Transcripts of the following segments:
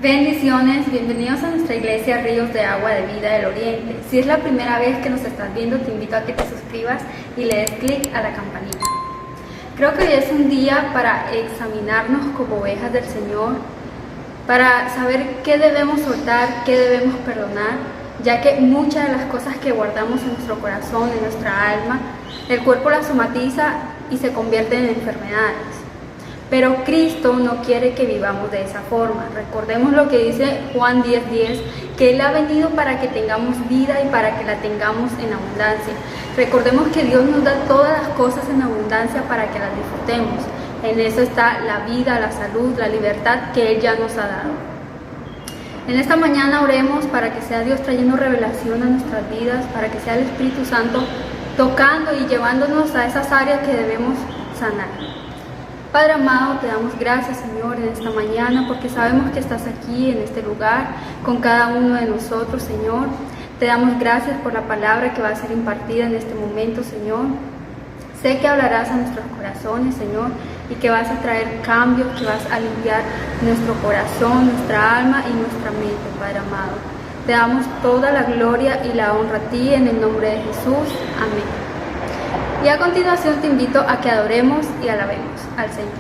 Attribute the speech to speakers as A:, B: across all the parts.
A: Bendiciones, bienvenidos a nuestra iglesia Ríos de Agua de Vida del Oriente. Si es la primera vez que nos estás viendo, te invito a que te suscribas y le des clic a la campanita. Creo que hoy es un día para examinarnos como ovejas del Señor, para saber qué debemos soltar, qué debemos perdonar, ya que muchas de las cosas que guardamos en nuestro corazón, en nuestra alma, el cuerpo las somatiza y se convierten en enfermedades. Pero Cristo no quiere que vivamos de esa forma. Recordemos lo que dice Juan 10:10, que Él ha venido para que tengamos vida y para que la tengamos en abundancia. Recordemos que Dios nos da todas las cosas en abundancia para que las disfrutemos. En eso está la vida, la salud, la libertad que Él ya nos ha dado. En esta mañana oremos para que sea Dios trayendo revelación a nuestras vidas, para que sea el Espíritu Santo tocando y llevándonos a esas áreas que debemos sanar. Padre amado, te damos gracias, Señor, en esta mañana, porque sabemos que estás aquí, en este lugar, con cada uno de nosotros, Señor. Te damos gracias por la palabra que va a ser impartida en este momento, Señor. Sé que hablarás a nuestros corazones, Señor, y que vas a traer cambios, que vas a limpiar nuestro corazón, nuestra alma y nuestra mente, Padre amado. Te damos toda la gloria y la honra a ti, en el nombre de Jesús. Amén. Y a continuación te invito a que adoremos y alabemos al Señor.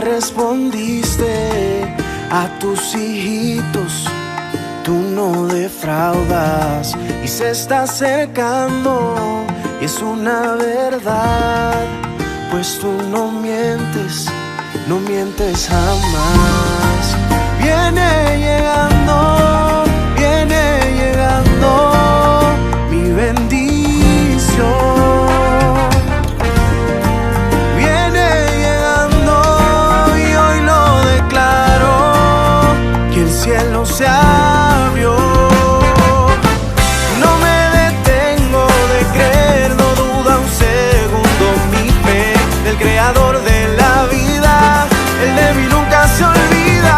B: respondiste a tus hijitos. Tú no defraudas y se está acercando, y es una verdad, pues tú no mientes, no mientes jamás. Viene llegando mi bendición. Viene llegando y hoy lo declaro, que el cielo se abrió. No me detengo de creer, no duda un segundo mi fe del creador de la vida. El de mí nunca se olvida.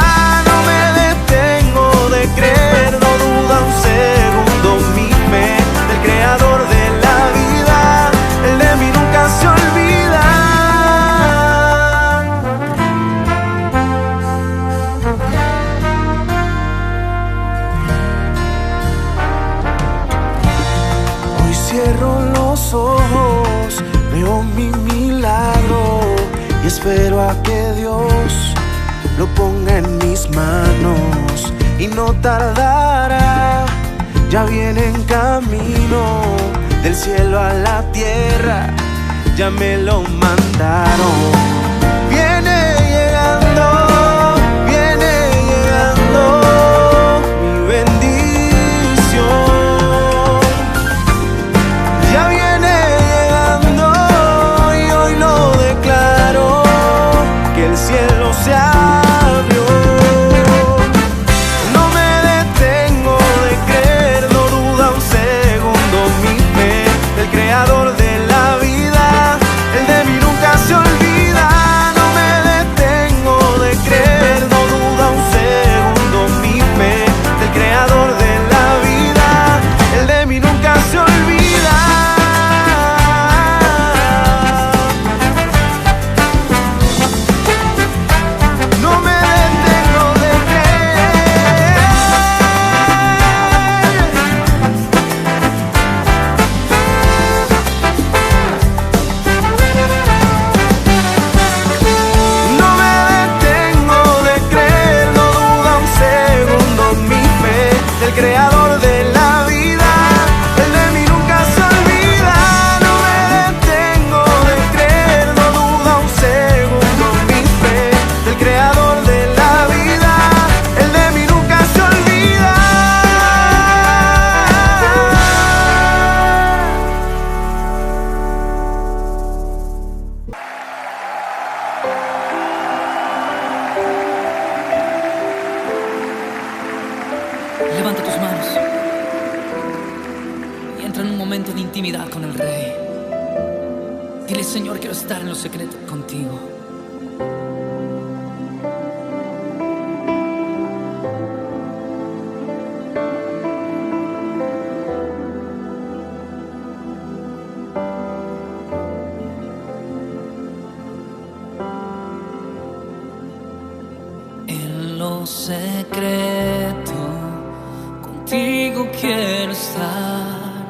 B: No me detengo de creer, no duda un segundo mi fe del creador de la vida. El de mí nunca se olvida. Hoy cierro los ojos, veo mi milagro y espero a que Dios lo ponga en mis manos, y no tardará, ya viene en camino, del cielo a la tierra, ya me lo mandaron. Viene llegando mi bendición. Ya viene llegando y hoy lo declaro, que el cielo se abrió. No me detengo de creer, no duda un segundo mi fe del creador de la vida. El de mí nunca se olvida. No me detengo de creer, no duda un segundo mi fe del creador de la vida. El de mí nunca se olvida. No me detengo de creer. No me detengo de creer, no duda un segundo mi fe del creador de la vida. El de mí nunca se olvida. No me detengo de creer, no duda un segundo mi fe del creador de la vida. El de mí nunca se olvida.
C: Levanta tus manos y entra en un momento de intimidad con el Rey. Dile: Señor, quiero estar en lo secreto contigo. En lo secreto contigo quiero estar,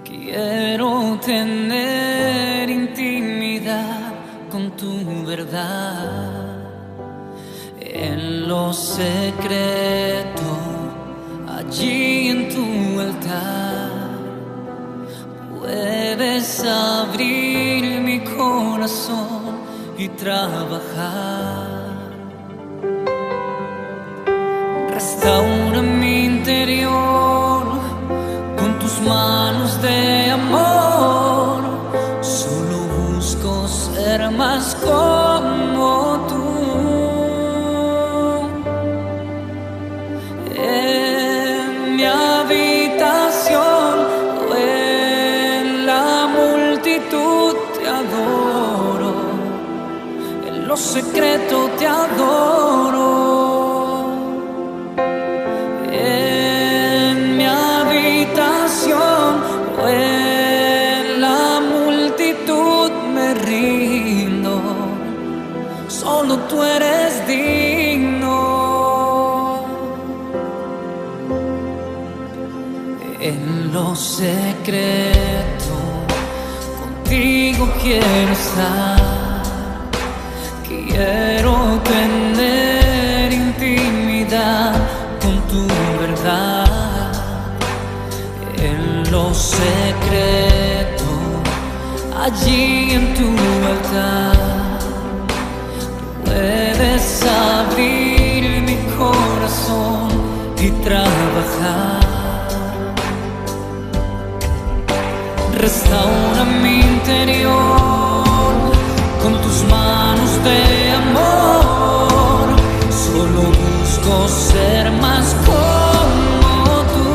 C: quiero tener intimidad con tu verdad. En lo secreto, allí en tu altar, puedes abrir mi corazón y trabajar. Restaura mi interior con tus manos de amor. Solo busco ser más como tú. En mi habitación o en la multitud te adoro. En lo secreto te adoro. O en la multitud me rindo, solo tú eres digno. En lo secreto contigo quiero estar, quiero Quiero tener intimidad con tu verdad en lo secreto, allí en tu altar. Puedes abrir mi corazón y trabajar. Restaura mi interior con tus manos de amor. Solo busco ser más como tú.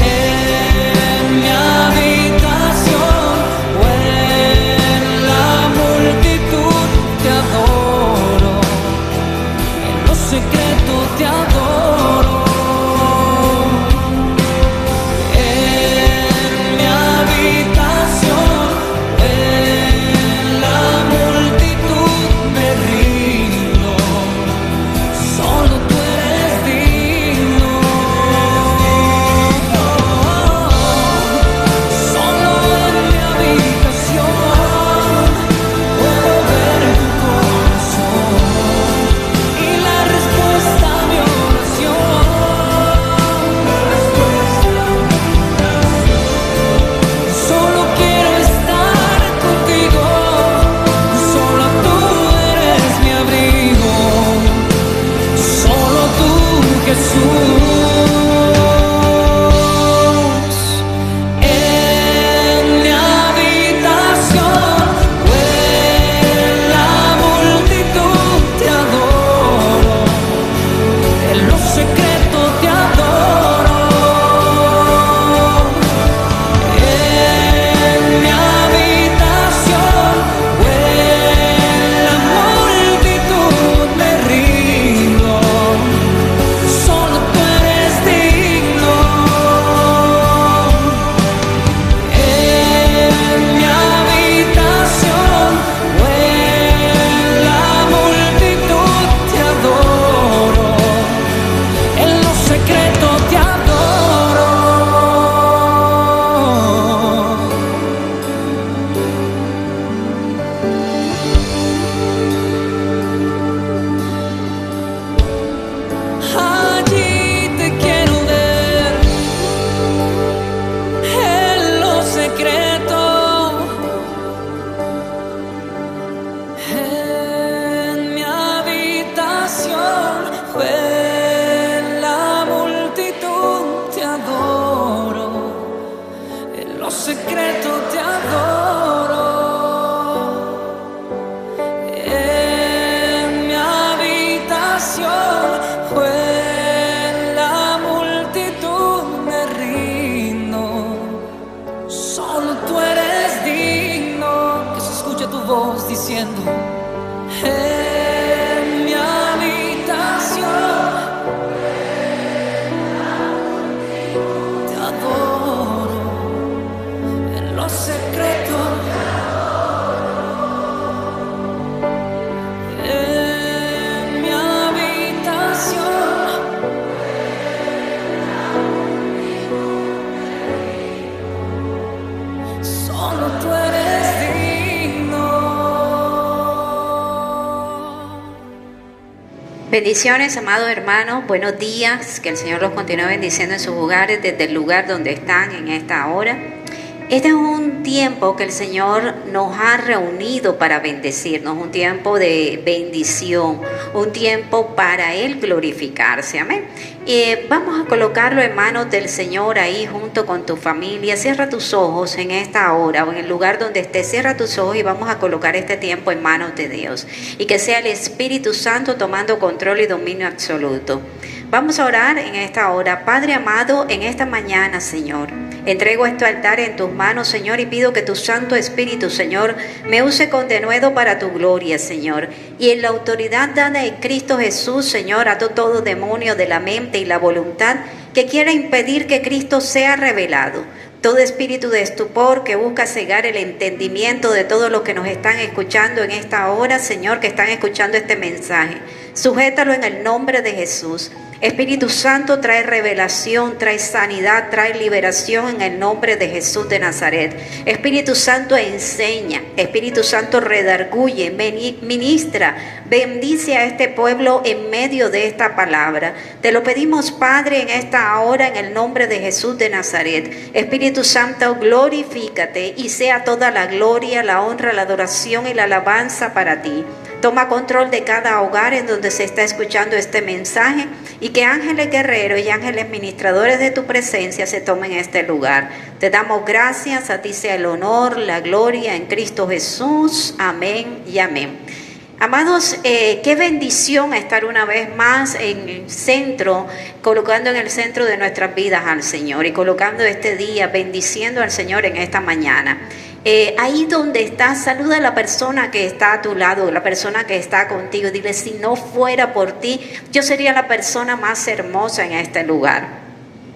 C: En mi habitación o en la multitud te adoro. En lo secreto te adoro. Diciendo en mi habitación te adoro, en lo secreto en mi habitación solo tú eres digno.
D: Bendiciones, amados hermanos, buenos días, que el Señor los continúe bendiciendo en sus hogares desde el lugar donde están en esta hora. Este es un tiempo que el Señor nos ha reunido para bendecirnos, un tiempo de bendición, un tiempo para Él glorificarse, amén. Vamos a colocarlo en manos del Señor ahí junto con tu familia. Cierra tus ojos en esta hora o en el lugar donde estés, cierra tus ojos y vamos a colocar este tiempo en manos de Dios. Y que sea el Espíritu Santo tomando control y dominio absoluto. Vamos a orar en esta hora. Padre amado, en esta mañana, Señor, entrego este altar en tus manos, Señor, y pido que tu Santo Espíritu, Señor, me use con denuedo para tu gloria, Señor. Y en la autoridad dada en Cristo Jesús, Señor, ato todo demonio de la mente y la voluntad que quiera impedir que Cristo sea revelado. Todo espíritu de estupor que busca cegar el entendimiento de todos los que nos están escuchando en esta hora, Señor, que están escuchando este mensaje. Sujétalo en el nombre de Jesús. Espíritu Santo, trae revelación, trae sanidad, trae liberación en el nombre de Jesús de Nazaret. Espíritu Santo, enseña. Espíritu Santo, redarguye, ministra, bendice a este pueblo en medio de esta palabra. Te lo pedimos, Padre, en esta hora, en el nombre de Jesús de Nazaret. Espíritu Santo, glorifícate y sea toda la gloria, la honra, la adoración y la alabanza para ti. Toma control de cada hogar en donde se está escuchando este mensaje y que ángeles guerreros y ángeles ministradores de tu presencia se tomen este lugar. Te damos gracias, a ti sea el honor, la gloria en Cristo Jesús. Amén y amén. Amados, qué bendición estar una vez más en el centro, colocando en el centro de nuestras vidas al Señor y colocando este día, bendiciendo al Señor en esta mañana. Ahí donde estás, saluda a la persona que está a tu lado, la persona que está contigo. Dile, si no fuera por ti, yo sería la persona más hermosa en este lugar.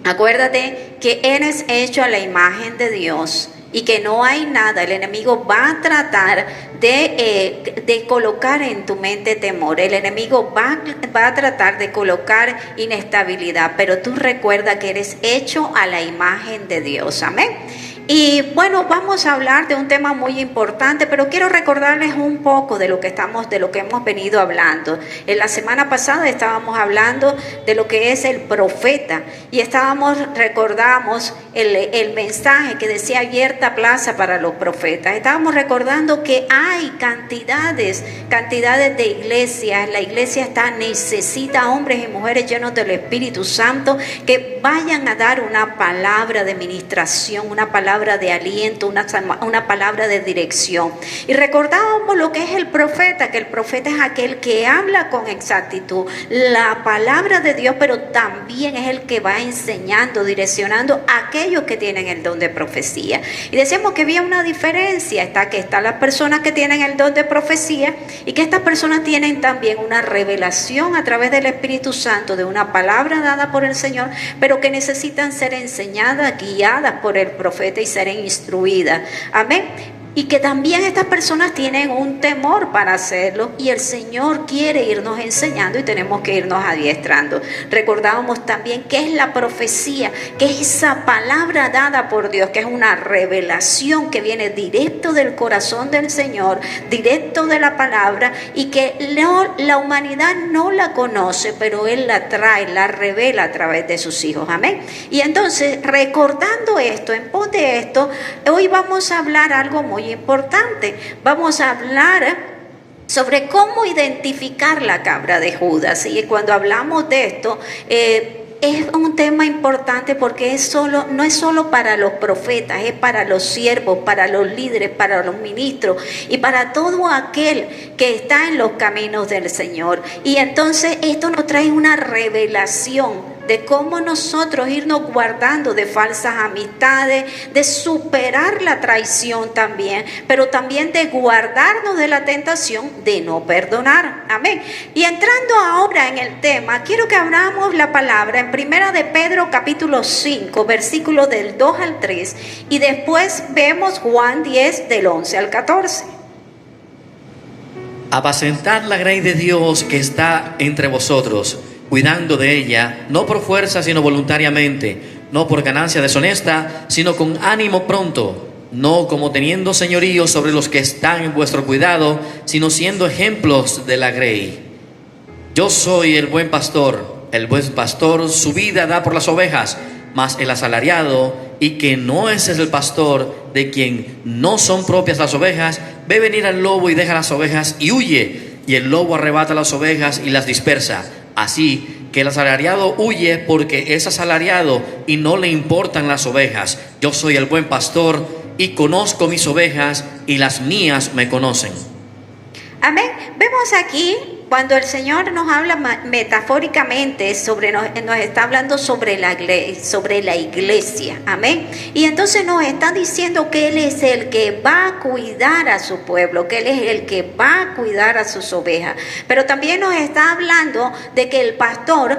D: Acuérdate que eres hecho a la imagen de Dios y que no hay nada, el enemigo va a tratar de colocar en tu mente temor, el enemigo va a tratar de colocar inestabilidad, pero tú recuerda que eres hecho a la imagen de Dios, amén. Y bueno, vamos a hablar de un tema muy importante, pero quiero recordarles un poco de lo que hemos venido hablando. En la semana pasada estábamos hablando de lo que es el profeta y recordamos el mensaje que decía abierta plaza para los profetas. Estábamos recordando que hay cantidades de iglesias. La iglesia necesita hombres y mujeres llenos del Espíritu Santo que vayan a dar una palabra de ministración, una palabra de aliento, una palabra de dirección. Y recordábamos lo que es el profeta, que el profeta es aquel que habla con exactitud la palabra de Dios, pero también es el que va enseñando, direccionando a aquellos que tienen el don de profecía. Y decíamos que había una diferencia, están las personas que tienen el don de profecía y que estas personas tienen también una revelación a través del Espíritu Santo de una palabra dada por el Señor, pero que necesitan ser enseñadas, guiadas por el profeta y ser instruidas. Amén. Y que también estas personas tienen un temor para hacerlo y el Señor quiere irnos enseñando y tenemos que irnos adiestrando. Recordábamos también qué es la profecía, que es esa palabra dada por Dios, que es una revelación que viene directo del corazón del Señor, directo de la palabra y que la humanidad no la conoce, pero Él la trae, la revela a través de sus hijos. Amén. Y entonces, recordando esto, en pos de esto, hoy vamos a hablar algo muy importante. Vamos a hablar sobre cómo identificar la cabra de Judas. Y cuando hablamos de esto, es un tema importante porque no es solo para los profetas, es para los siervos, para los líderes, para los ministros y para todo aquel que está en los caminos del Señor. Y entonces esto nos trae una revelación de cómo nosotros irnos guardando de falsas amistades, de superar la traición también, pero también de guardarnos de la tentación de no perdonar. Amén. Y entrando ahora en el tema, quiero que abramos la palabra en 1 de Pedro capítulo 5, versículos del 2 al 3, y después vemos Juan 10 del 11 al 14.
E: Apacentad la grey de Dios que está entre vosotros, cuidando de ella, no por fuerza sino voluntariamente, no por ganancia deshonesta, sino con ánimo pronto, no como teniendo señorío sobre los que están en vuestro cuidado, sino siendo ejemplos de la grey. Yo soy el buen pastor su vida da por las ovejas, mas el asalariado, y que no es el pastor, de quien no son propias las ovejas, ve venir al lobo y deja las ovejas y huye, y el lobo arrebata las ovejas y las dispersa. Así que el asalariado huye porque es asalariado y no le importan las ovejas. Yo soy el buen pastor y conozco mis ovejas y las mías me conocen.
D: Amén. Vemos aquí cuando el Señor nos habla metafóricamente nos está hablando sobre la iglesia. Amén. Y entonces nos está diciendo que Él es el que va a cuidar a su pueblo, que Él es el que va a cuidar a sus ovejas. Pero también nos está hablando de que el pastor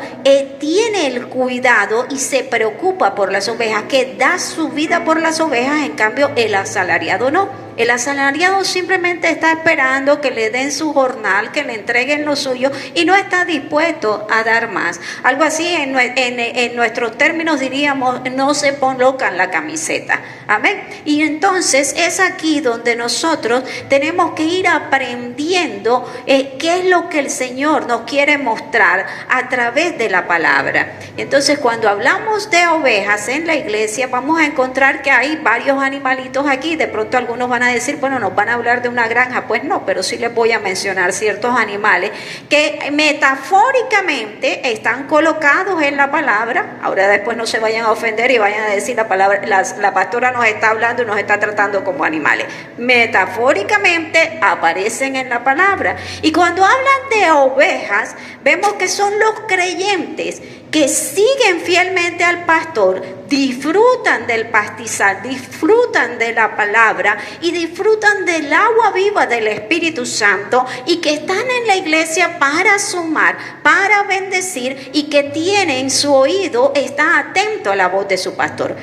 D: tiene el cuidado y se preocupa por las ovejas, que da su vida por las ovejas, en cambio el asalariado no. El asalariado simplemente está esperando que le den su jornal, que le entreguen lo suyo y no está dispuesto a dar más. Algo así en nuestros términos diríamos, no se colocan la camiseta. Amén. Y entonces es aquí donde nosotros tenemos que ir aprendiendo qué es lo que el Señor nos quiere mostrar a través de la palabra. Entonces, cuando hablamos de ovejas en la iglesia, vamos a encontrar que hay varios animalitos aquí. De pronto algunos van a decir, bueno, nos van a hablar de una granja. Pues no, pero sí les voy a mencionar ciertos animales que metafóricamente están colocados en la palabra. Ahora después no se vayan a ofender y vayan a decir la palabra, la pastora nos está hablando y nos está tratando como animales. Metafóricamente aparecen en la palabra. Y cuando hablan de ovejas, vemos que son los creyentes que siguen fielmente al pastor, disfrutan del pastizal, disfrutan de la palabra y disfrutan del agua viva del Espíritu Santo, y que están en la iglesia para sumar, para bendecir, y que tienen su oído, está atento a la voz de su pastor.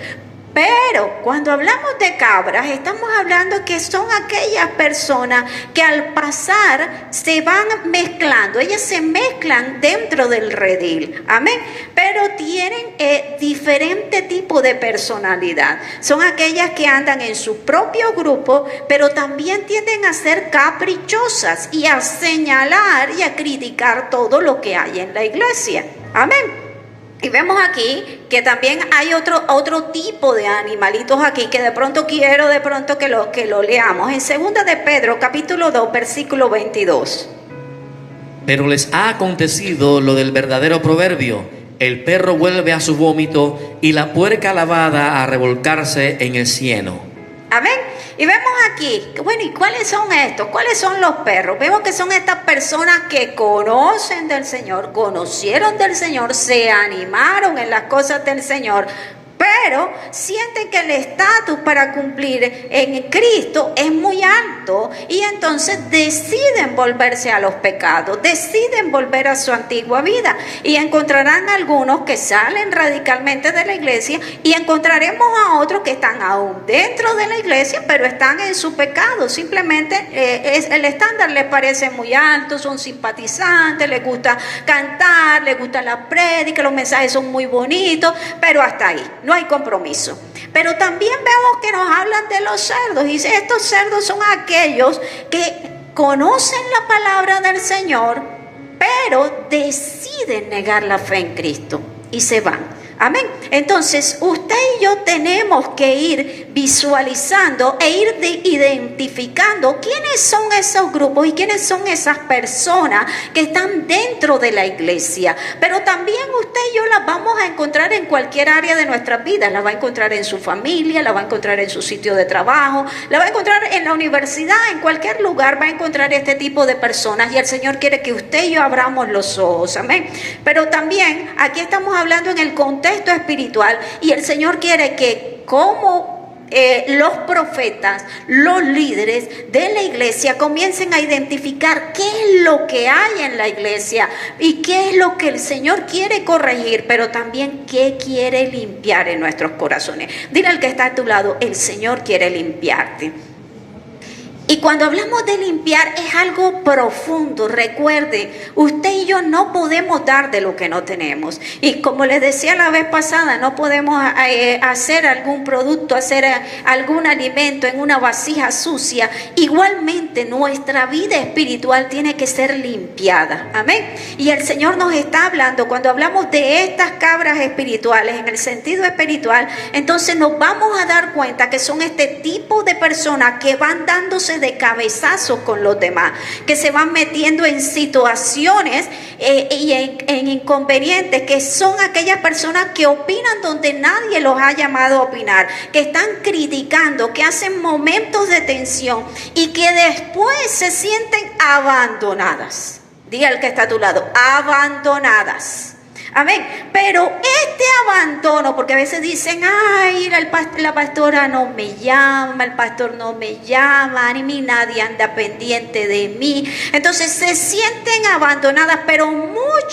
D: Pero cuando hablamos de cabras, estamos hablando que son aquellas personas que al pasar se van mezclando. Ellas se mezclan dentro del redil. Amén. Pero tienen diferente tipo de personalidad. Son aquellas que andan en su propio grupo, pero también tienden a ser caprichosas y a señalar y a criticar todo lo que hay en la iglesia. Amén. Y vemos aquí que también hay otro tipo de animalitos aquí que de pronto quiero que lo leamos. En 2 de Pedro, capítulo 2, versículo 22.
E: Pero les ha acontecido lo del verdadero proverbio: el perro vuelve a su vómito y la puerca lavada a revolcarse en el cieno.
D: Amén. Y vemos aquí, bueno, ¿y cuáles son estos? ¿Cuáles son los perros? Vemos que son estas personas que conocen del Señor, conocieron del Señor, se animaron en las cosas del Señor, pero sienten que el estatus para cumplir en Cristo es muy alto, y entonces deciden volverse a los pecados, deciden volver a su antigua vida. Y encontrarán algunos que salen radicalmente de la iglesia, y encontraremos a otros que están aún dentro de la iglesia, pero están en su pecado. Simplemente el estándar les parece muy alto, son simpatizantes, les gusta cantar, les gusta la prédica, los mensajes son muy bonitos, pero hasta ahí. No hay compromiso. Pero también vemos que nos hablan de los cerdos. Y estos cerdos son aquellos que conocen la palabra del Señor, pero deciden negar la fe en Cristo y se van. Amén. Entonces, usted y yo tenemos que ir visualizando e ir identificando quiénes son esos grupos y quiénes son esas personas que están dentro de la iglesia. Pero también usted y yo las vamos a encontrar en cualquier área de nuestras vidas. Las va a encontrar en su familia, la va a encontrar en su sitio de trabajo, la va a encontrar en la universidad, en cualquier lugar va a encontrar este tipo de personas. Y el Señor quiere que usted y yo abramos los ojos. Amén. Pero también aquí estamos hablando en el contexto espiritual, y el Señor quiere que como los profetas, los líderes de la iglesia comiencen a identificar qué es lo que hay en la iglesia y qué es lo que el Señor quiere corregir, pero también qué quiere limpiar en nuestros corazones. Dile al que está a tu lado: el Señor quiere limpiarte. Y cuando hablamos de limpiar es algo profundo. Recuerde, usted y yo no podemos dar de lo que no tenemos. Y como les decía la vez pasada, no podemos hacer algún producto, hacer algún alimento en una vasija sucia. Igualmente nuestra vida espiritual tiene que ser limpiada. Amén. Y el Señor nos está hablando, cuando hablamos de estas cabras espirituales, en el sentido espiritual, entonces nos vamos a dar cuenta que son este tipo de personas que van dándose de cabezazos con los demás, que se van metiendo en situaciones y en inconvenientes, que son aquellas personas que opinan donde nadie los ha llamado a opinar, que están criticando, que hacen momentos de tensión y que después se sienten abandonadas. Diga al que está a tu lado: abandonadas. Amén. Pero este abandono, porque a veces dicen: ay, la pastora no me llama, el pastor no me llama, ni nadie anda pendiente de mí. Entonces se sienten abandonadas, pero muchas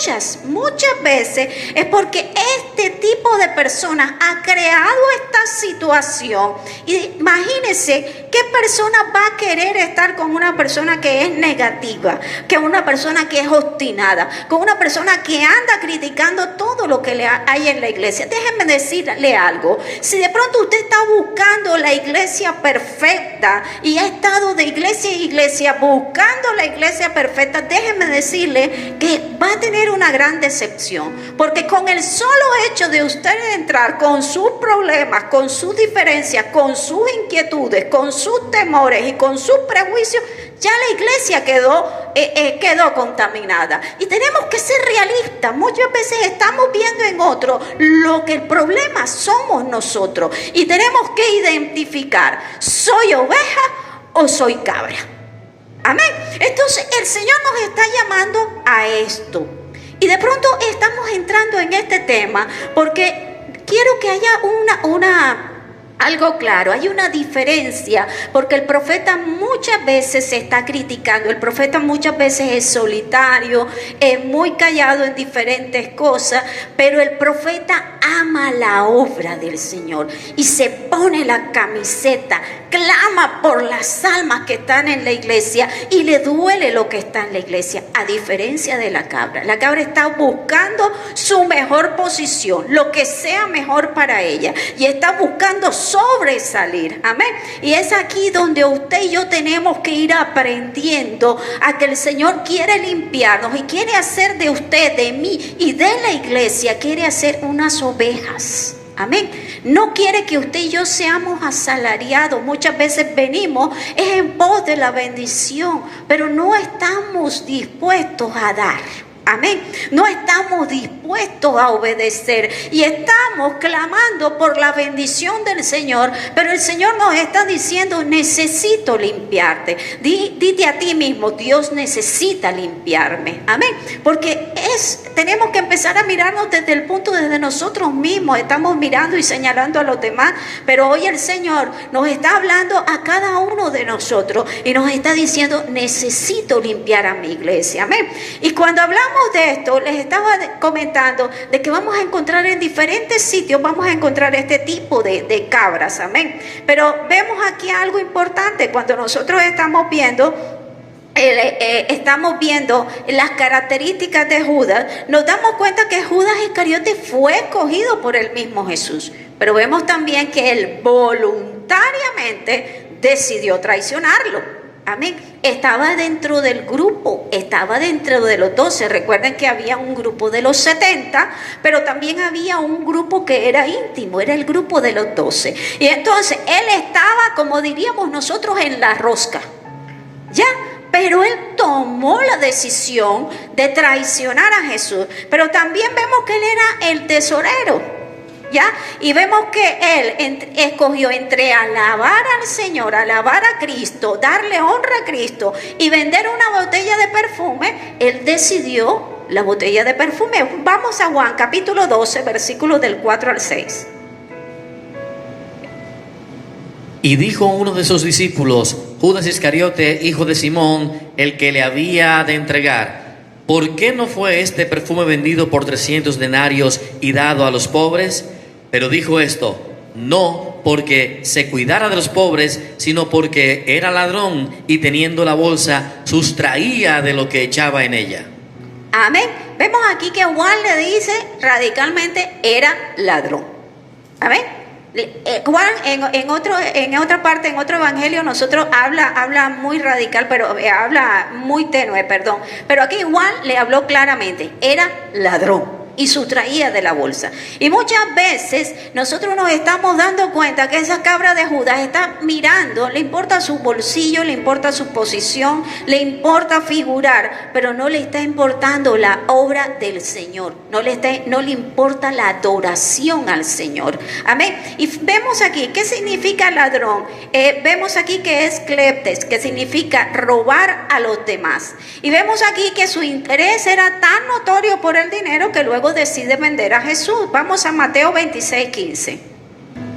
D: muchas veces es porque este tipo de personas ha creado esta situación. Y imagínense qué persona va a querer estar con una persona que es negativa, que una persona que es obstinada, con una persona que anda criticando todo lo que hay en la iglesia. Déjenme decirle algo. Si de pronto usted está buscando la iglesia perfecta y ha estado de iglesia en iglesia buscando la iglesia perfecta, déjenme decirle que va a tener una gran decepción, porque con el solo hecho de usted entrar con sus problemas, con sus diferencias, con sus inquietudes, con sus temores y con sus prejuicios, ya la iglesia quedó contaminada. Y tenemos que ser realistas. Muchas veces estamos viendo en otro lo que el problema somos nosotros, y tenemos que identificar: ¿soy oveja o soy cabra? Amén. Entonces el Señor nos está llamando a esto. Y de pronto estamos entrando en este tema porque quiero que haya algo claro. Hay una diferencia, porque el profeta muchas veces se está criticando. El profeta muchas veces es solitario, es muy callado en diferentes cosas, pero el profeta ama la obra del Señor y se pone la camiseta, clama por las almas que están en la iglesia y le duele lo que está en la iglesia, a diferencia de la cabra. La cabra está buscando su mejor posición, lo que sea mejor para ella, y está buscando sobresalir. Amén. Y es aquí donde usted y yo tenemos que ir aprendiendo a que el Señor quiere limpiarnos y quiere hacer de usted, de mí y de la iglesia, quiere hacer unas ovejas. Amén. No quiere que usted y yo seamos asalariados. Muchas veces venimos en pos de la bendición, pero no estamos dispuestos a dar. Amén. No estamos dispuestos a obedecer y estamos clamando por la bendición del Señor, pero el Señor nos está diciendo: necesito limpiarte. Dite a ti mismo: Dios necesita limpiarme. Amén. Porque tenemos que empezar a mirarnos desde el punto desde nosotros mismos. Estamos mirando y señalando a los demás, pero hoy el Señor nos está hablando a cada uno de nosotros y nos está diciendo: necesito limpiar a mi iglesia. Amén. Y cuando hablamos de esto, les estaba comentando de que vamos a encontrar en diferentes sitios, vamos a encontrar este tipo de cabras. Amén. Pero vemos aquí algo importante. Cuando nosotros estamos viendo las características de Judas, nos damos cuenta que Judas Iscariote fue escogido por el mismo Jesús, pero vemos también que él voluntariamente decidió traicionarlo. Amén. Estaba dentro del grupo, estaba dentro de los 12. Recuerden que había un grupo de los 70, pero también había un grupo que era íntimo, era el grupo de los 12. Y entonces él estaba, como diríamos nosotros, en la rosca, ¿ya? Pero él tomó la decisión de traicionar a Jesús. Pero también vemos que él era el tesorero, ¿ya? Y vemos que él escogió entre alabar al Señor, alabar a Cristo, darle honra a Cristo y vender una botella de perfume. Él decidió la botella de perfume. Vamos a Juan capítulo 12, versículos del 4 al 6.
E: Y dijo uno de sus discípulos, Judas Iscariote, hijo de Simón, el que le había de entregar: ¿por qué no fue este perfume vendido por 300 denarios y dado a los pobres? Pero dijo esto, no porque se cuidara de los pobres, sino porque era ladrón y teniendo la bolsa sustraía de lo que echaba en ella.
D: Amén. Vemos aquí que Juan le dice radicalmente: era ladrón. Amén. Juan en otra parte, en otro evangelio, nosotros habla muy radical, pero habla muy tenue, perdón. Pero aquí Juan le habló claramente: era ladrón y sustraía de la bolsa. Y muchas veces nosotros nos estamos dando cuenta que esa cabra de Judas está mirando, le importa su bolsillo, le importa su posición, le importa figurar, pero no le está importando la obra del Señor, no le importa la adoración al Señor. Amén. Y vemos aquí, ¿qué significa ladrón? Vemos aquí que es cleptes, que significa robar a los demás. Y vemos aquí que su interés era tan notorio por el dinero que luego decide vender a Jesús. Vamos a Mateo 26:15.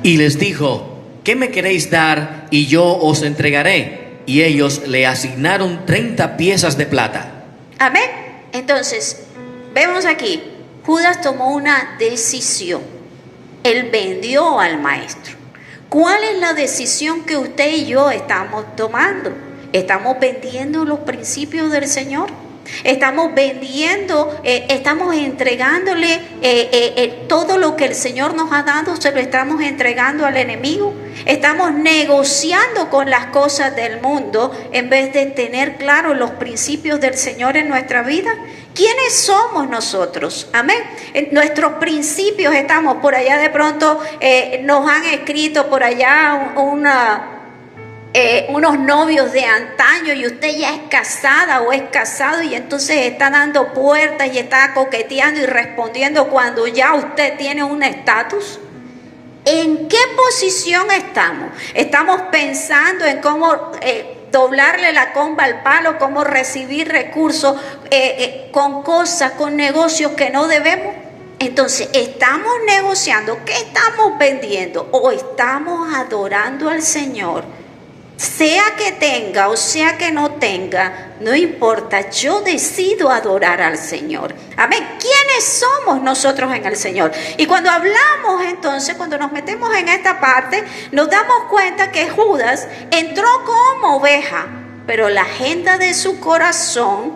E: Y les dijo, ¿qué me queréis dar y yo os entregaré? Y ellos le asignaron 30 piezas de plata.
D: Amén. Entonces, vemos aquí, Judas tomó una decisión. Él vendió al maestro. ¿Cuál es la decisión que usted y yo estamos tomando? ¿Estamos vendiendo los principios del Señor? Estamos vendiendo, estamos entregándole todo lo que el Señor nos ha dado, se lo estamos entregando al enemigo. Estamos negociando con las cosas del mundo en vez de tener claros los principios del Señor en nuestra vida. ¿Quiénes somos nosotros? Amén. Nuestros principios estamos por allá, de pronto nos han escrito por allá unos novios de antaño y usted ya es casada o es casado y entonces está dando puertas y está coqueteando y respondiendo cuando ya usted tiene un estatus. ¿En qué posición estamos? Estamos pensando en cómo doblarle la comba al palo, cómo recibir recursos con cosas, con negocios que no debemos. Entonces, ¿estamos negociando? ¿Qué estamos vendiendo? ¿O estamos adorando al Señor? Sea que tenga o sea que no tenga, no importa, yo decido adorar al Señor. Amén. ¿Quiénes somos nosotros en el Señor? Y cuando hablamos entonces, cuando nos metemos en esta parte, nos damos cuenta que Judas entró como oveja, pero la agenda de su corazón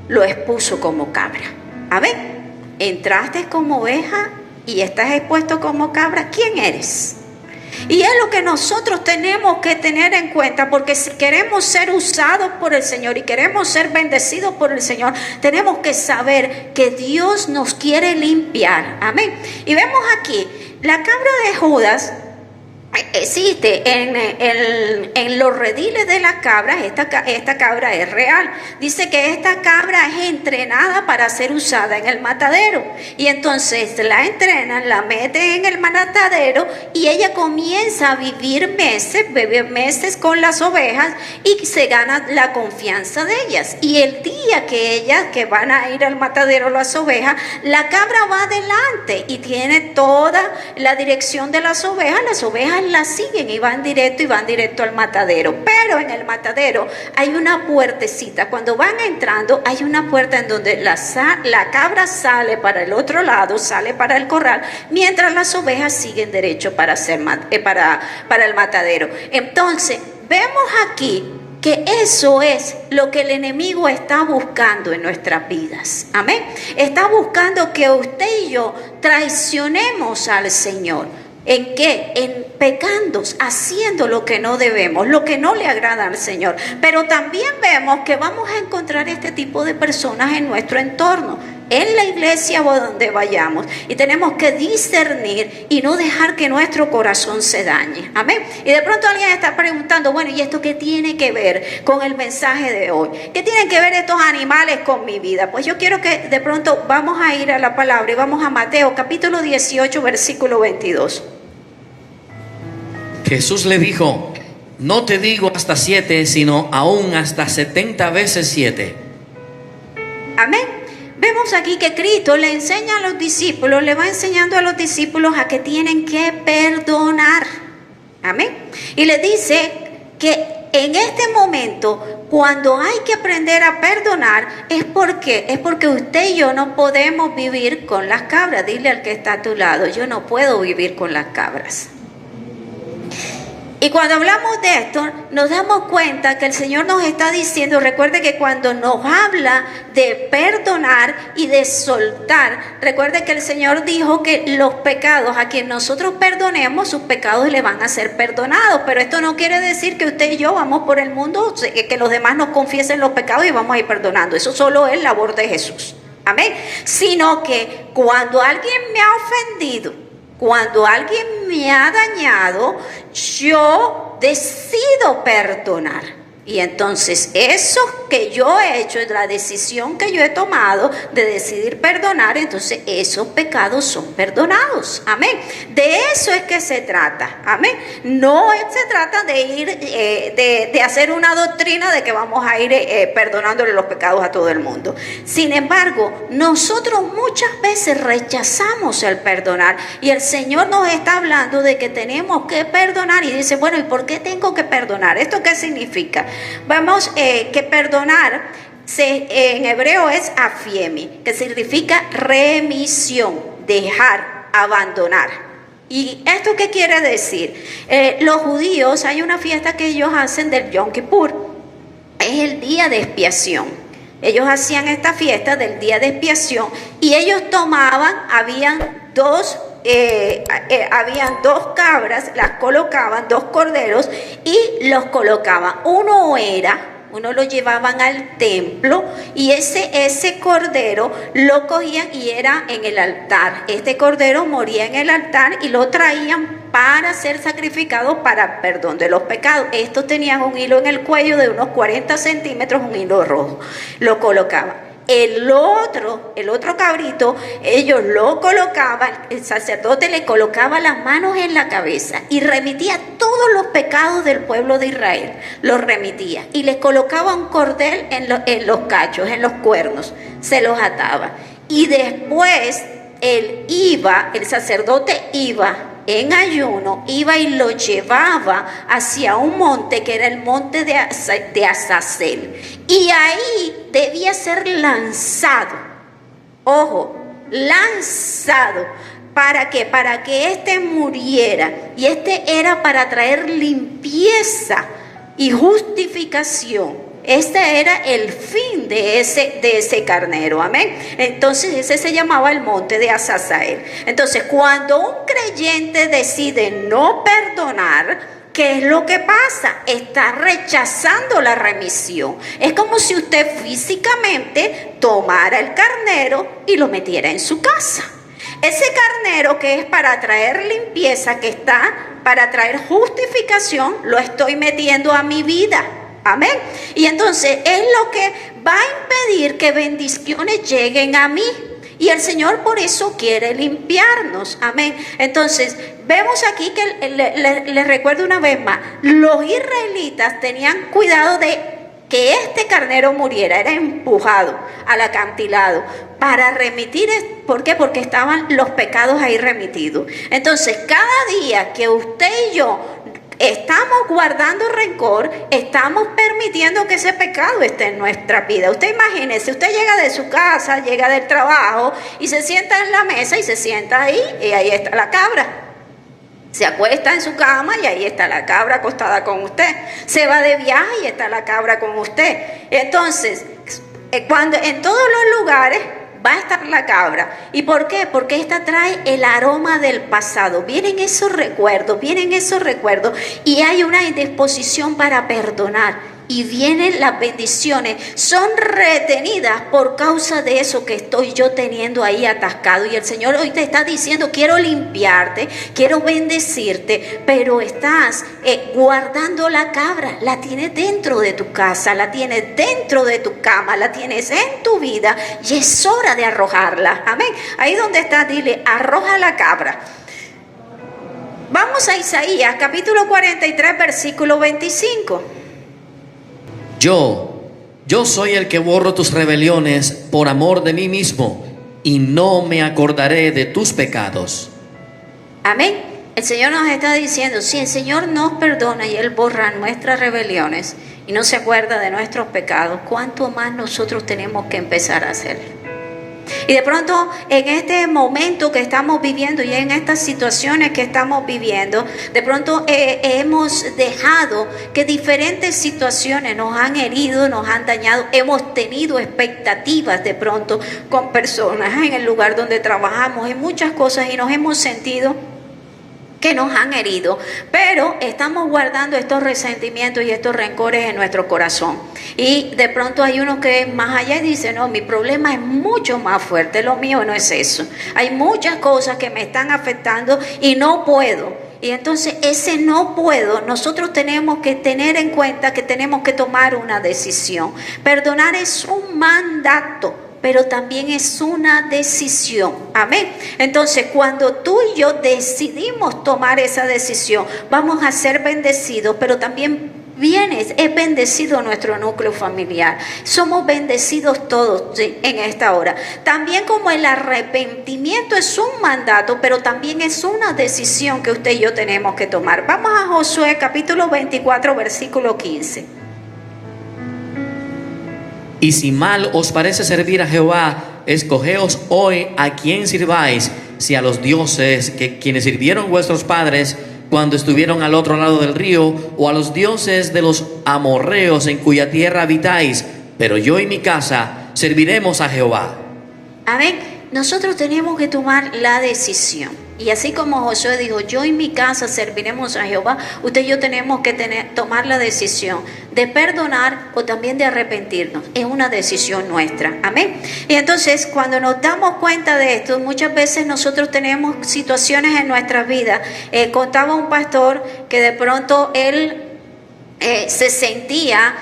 D: lo expuso como cabra. Amén. Entraste como oveja y estás expuesto como cabra. ¿Quién eres? Y es lo que nosotros tenemos que tener en cuenta, porque si queremos ser usados por el Señor y queremos ser bendecidos por el Señor, tenemos que saber que Dios nos quiere limpiar. Amén. Y vemos aquí, la cabra de Judas existe en los rediles de las cabras. Esta cabra es real. Dice que esta cabra es entrenada para ser usada en el matadero, y entonces la entrenan, la meten en el matadero y ella comienza a vivir meses con las ovejas y se gana la confianza de ellas. Y el día que van a ir al matadero las ovejas, la cabra va adelante y tiene toda la dirección de las ovejas las siguen y van directo al matadero. Pero en el matadero hay una puertecita. Cuando van entrando hay una puerta en donde la cabra sale para el otro lado, sale para el corral, mientras las ovejas siguen derecho para el matadero. Entonces vemos aquí que eso es lo que el enemigo está buscando en nuestras vidas. Amén. Está buscando que usted y yo traicionemos al Señor. ¿En qué? En pecados, haciendo lo que no debemos, lo que no le agrada al Señor. Pero también vemos que vamos a encontrar este tipo de personas en nuestro entorno, en la iglesia o donde vayamos. Y tenemos que discernir y no dejar que nuestro corazón se dañe. Amén. Y de pronto alguien está preguntando, bueno, ¿y esto qué tiene que ver con el mensaje de hoy? ¿Qué tienen que ver estos animales con mi vida? Pues yo quiero que de pronto vamos a ir a la palabra y vamos a Mateo capítulo 18, versículo 22.
E: Jesús le dijo: no te digo hasta 7, sino aún hasta 70 veces 7.
D: Amén. Vemos aquí que Cristo le enseña a los discípulos, le va enseñando a los discípulos a que tienen que perdonar. Amén. Y le dice que en este momento, cuando hay que aprender a perdonar, es porque usted y yo no podemos vivir con las cabras. Dile al que está a tu lado: yo no puedo vivir con las cabras. Y cuando hablamos de esto, nos damos cuenta que el Señor nos está diciendo, recuerde que cuando nos habla de perdonar y de soltar, recuerde que el Señor dijo que los pecados, a quien nosotros perdonemos, sus pecados le van a ser perdonados. Pero esto no quiere decir que usted y yo vamos por el mundo, que los demás nos confiesen los pecados y vamos a ir perdonando. Eso solo es labor de Jesús. Amén. Sino que cuando alguien me ha ofendido, cuando alguien me ha dañado, yo decido perdonar. Y entonces eso que yo he hecho, la decisión que yo he tomado de decidir perdonar, entonces esos pecados son perdonados. Amén. De eso es que se trata. Amén. No se trata de ir, de hacer una doctrina de que vamos a ir perdonándole los pecados a todo el mundo. Sin embargo, nosotros muchas veces rechazamos el perdonar. Y el Señor nos está hablando de que tenemos que perdonar. Y dice, bueno, ¿y por qué tengo que perdonar? ¿Esto qué significa? Vemos que perdonar En hebreo es afiemi, que significa remisión, dejar, abandonar. ¿Y esto qué quiere decir? Los judíos, hay una fiesta que ellos hacen del Yom Kippur, es el día de expiación. Ellos hacían esta fiesta del día de expiación y ellos tomaban, habían dos cabras, las colocaban, 2 corderos, y los colocaban. Uno lo llevaban al templo y ese cordero lo cogían y era en el altar. Este cordero moría en el altar y lo traían para ser sacrificado para perdón de los pecados. Estos tenían un hilo en el cuello de unos 40 centímetros, un hilo rojo. Lo colocaban. El otro cabrito, ellos lo colocaban, el sacerdote le colocaba las manos en la cabeza y remitía todos los pecados del pueblo de Israel, los remitía y les colocaba un cordel en los cachos, en los cuernos, se los ataba. Y después el sacerdote iba en ayuno, iba y lo llevaba hacia un monte que era el monte de Azazel, y ahí debía ser lanzado. Ojo, lanzado. ¿Para qué? Para que éste muriera, y era para traer limpieza y justificación. Este era el fin de ese carnero, amén. Entonces ese se llamaba el monte de Azazel. Entonces cuando un creyente decide no perdonar, ¿qué es lo que pasa? Está rechazando la remisión. Es como si usted físicamente tomara el carnero y lo metiera en su casa. Ese carnero que es para traer limpieza, que está para traer justificación, lo estoy metiendo a mi vida. Amén. Y entonces es lo que va a impedir que bendiciones lleguen a mí. Y el Señor por eso quiere limpiarnos. Amén. Entonces vemos aquí que les recuerdo una vez más, los israelitas tenían cuidado de que este carnero muriera, era empujado al acantilado para remitir. ¿Por qué? Porque estaban los pecados ahí remitidos. Entonces cada día que usted y yo estamos guardando rencor, estamos permitiendo que ese pecado esté en nuestra vida. Usted imagínese, usted llega de su casa, llega del trabajo y se sienta en la mesa y se sienta ahí y ahí está la cabra. Se acuesta en su cama y ahí está la cabra acostada con usted. Se va de viaje y está la cabra con usted. Entonces, cuando en todos los lugares va a estar la cabra. ¿Y por qué? Porque esta trae el aroma del pasado. Vienen esos recuerdos y hay una indisposición para perdonar. Y vienen las bendiciones, son retenidas por causa de eso que estoy yo teniendo ahí atascado. Y el Señor hoy te está diciendo, quiero limpiarte, quiero bendecirte, pero estás guardando la cabra. La tienes dentro de tu casa, la tienes dentro de tu cama, la tienes en tu vida y es hora de arrojarla. Amén. Ahí donde estás, dile, arroja la cabra. Vamos a Isaías, capítulo 43, versículo 25.
E: Yo soy el que borro tus rebeliones por amor de mí mismo, y no me acordaré de tus pecados.
D: Amén. El Señor nos está diciendo, si el Señor nos perdona y Él borra nuestras rebeliones y no se acuerda de nuestros pecados, ¿cuánto más nosotros tenemos que empezar a hacer? Y de pronto en este momento que estamos viviendo y en estas situaciones que estamos viviendo, de pronto hemos dejado que diferentes situaciones nos han herido, nos han dañado. Hemos tenido expectativas de pronto con personas en el lugar donde trabajamos, en muchas cosas, y nos hemos sentido que nos han herido, pero estamos guardando estos resentimientos y estos rencores en nuestro corazón. Y de pronto hay uno que es más allá y dice, no, mi problema es mucho más fuerte, lo mío no es eso. Hay muchas cosas que me están afectando y no puedo. Y entonces ese no puedo, nosotros tenemos que tener en cuenta que tenemos que tomar una decisión. Perdonar es un mandato, pero también es una decisión. Amén. Entonces, cuando tú y yo decidimos tomar esa decisión, vamos a ser bendecidos, pero también es bendecido nuestro núcleo familiar. Somos bendecidos todos en esta hora. También como el arrepentimiento es un mandato, pero también es una decisión que usted y yo tenemos que tomar. Vamos a Josué capítulo 24, versículo 15.
E: Y si mal os parece servir a Jehová, escogeos hoy a quién sirváis, si a los dioses que quienes sirvieron vuestros padres cuando estuvieron al otro lado del río, o a los dioses de los amorreos en cuya tierra habitáis. Pero yo y mi casa serviremos a Jehová.
D: Amén. Nosotros tenemos que tomar la decisión. Y así como Josué dijo, yo y mi casa serviremos a Jehová, usted y yo tenemos que tomar la decisión de perdonar o también de arrepentirnos. Es una decisión nuestra. Amén. Y entonces, cuando nos damos cuenta de esto, muchas veces nosotros tenemos situaciones en nuestras vidas. Contaba un pastor que de pronto él se sentía,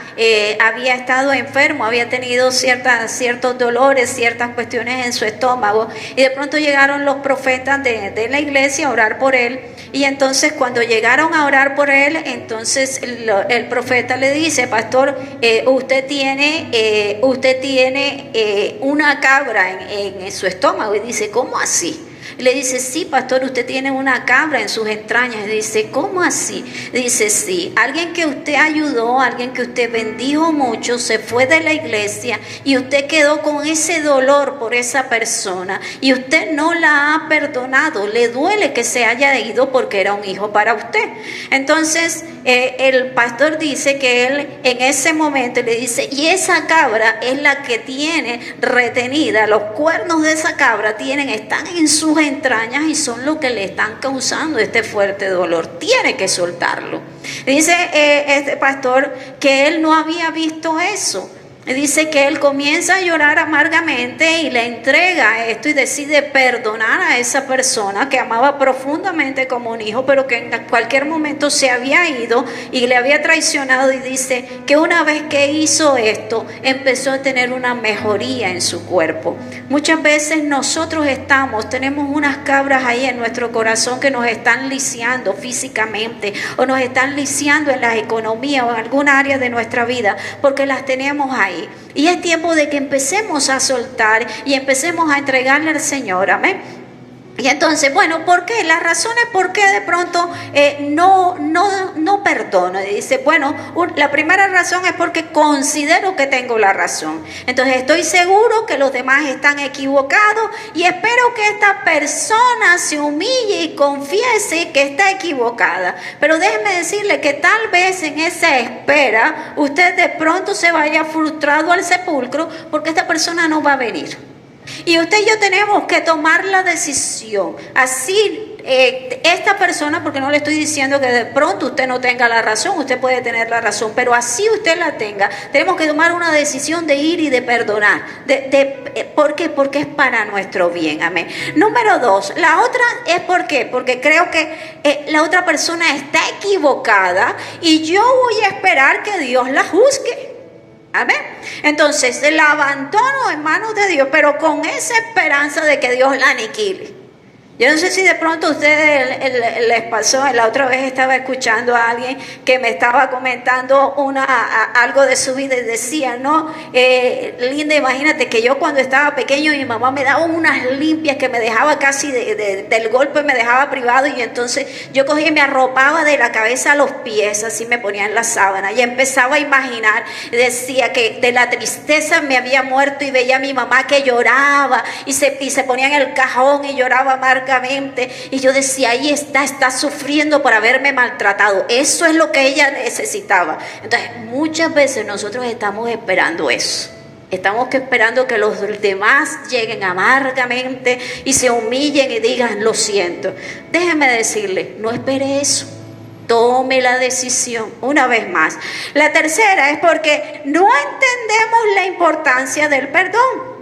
D: había estado enfermo, había tenido ciertos dolores, ciertas cuestiones en su estómago, y de pronto llegaron los profetas de la iglesia a orar por él. Y entonces cuando llegaron a orar por él, entonces el profeta le dice, pastor, usted tiene una cabra en su estómago. Y dice, ¿cómo así? Le dice, sí, pastor, usted tiene una cabra en sus entrañas. Y dice, ¿cómo así? Dice, sí, alguien que usted ayudó, alguien que usted bendijo mucho, se fue de la iglesia y usted quedó con ese dolor por esa persona y usted no la ha perdonado. Le duele que se haya ido porque era un hijo para usted. Entonces, el pastor dice que él en ese momento le dice, y esa cabra es la que tiene retenida, los cuernos de esa cabra están en sus entrañas y son lo que le están causando este fuerte dolor. Tiene que soltarlo. Dice este pastor que él no había visto eso. Dice que él comienza a llorar amargamente y le entrega esto y decide perdonar a esa persona que amaba profundamente como un hijo, pero que en cualquier momento se había ido y le había traicionado. Y dice que una vez que hizo esto, empezó a tener una mejoría en su cuerpo. Muchas veces nosotros tenemos unas cabras ahí en nuestro corazón que nos están lisiando físicamente o nos están lisiando en la economía o en alguna área de nuestra vida porque las tenemos ahí. Y es tiempo de que empecemos a soltar y empecemos a entregarle al Señor. Amén. Y entonces, bueno, ¿por qué? Las razones por qué de pronto no perdono. Y dice, bueno, la primera razón es porque considero que tengo la razón. Entonces estoy seguro que los demás están equivocados y espero que esta persona se humille y confiese que está equivocada. Pero déjeme decirle que tal vez en esa espera usted de pronto se vaya frustrado al sepulcro porque esta persona no va a venir. Y usted y yo tenemos que tomar la decisión. Así, esta persona, porque no le estoy diciendo que de pronto usted no tenga la razón, usted puede tener la razón, pero así usted la tenga, tenemos que tomar una decisión de ir y de perdonar. ¿Por qué? Porque es para nuestro bien. Amén. Número 2, la otra es ¿por qué? Porque creo que la otra persona está equivocada y yo voy a esperar que Dios la juzgue. Amén. Entonces la abandono en manos de Dios, pero con esa esperanza de que Dios la aniquile. Yo no sé si de pronto a ustedes les pasó, la otra vez estaba escuchando a alguien que me estaba comentando algo de su vida y decía, no, Linda, imagínate que yo cuando estaba pequeño mi mamá me daba unas limpias que me dejaba casi del golpe, me dejaba privado, y entonces yo cogía y me arropaba de la cabeza a los pies, así me ponía en la sábana y empezaba a imaginar, decía que de la tristeza me había muerto y veía a mi mamá que lloraba y se ponía en el cajón y lloraba amargamente. Y yo decía, ahí está sufriendo por haberme maltratado. Eso es lo que ella necesitaba. Entonces, muchas veces nosotros estamos esperando eso. Estamos esperando que los demás lleguen amargamente y se humillen y digan, lo siento. Déjeme decirle, no espere eso. Tome la decisión una vez más. La tercera es porque no entendemos la importancia del perdón.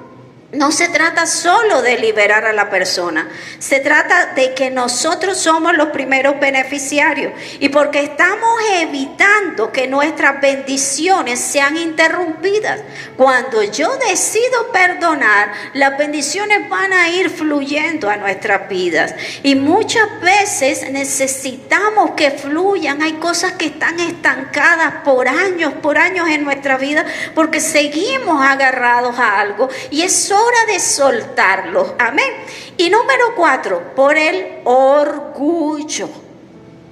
D: No se trata solo de liberar a la persona, se trata de que nosotros somos los primeros beneficiarios y porque estamos evitando que nuestras bendiciones sean interrumpidas. Cuando yo decido perdonar, las bendiciones van a ir fluyendo a nuestras vidas y muchas veces necesitamos que fluyan. Hay cosas que están estancadas por años en nuestra vida porque seguimos agarrados a algo y es hora de soltarlos. Amén. Y número 4, por el orgullo.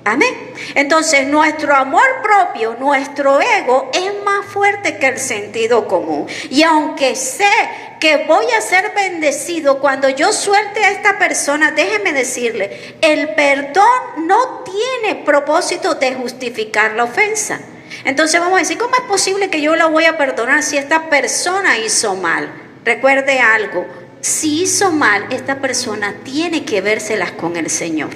D: Amén. Entonces nuestro amor propio, nuestro ego es más fuerte que el sentido común. Y aunque sé que voy a ser bendecido cuando yo suelte a esta persona, déjeme decirle, el perdón no tiene propósito de justificar la ofensa. Entonces vamos a decir, ¿cómo es posible que yo la voy a perdonar si esta persona hizo mal? Recuerde algo, si hizo mal, esta persona tiene que vérselas con el Señor.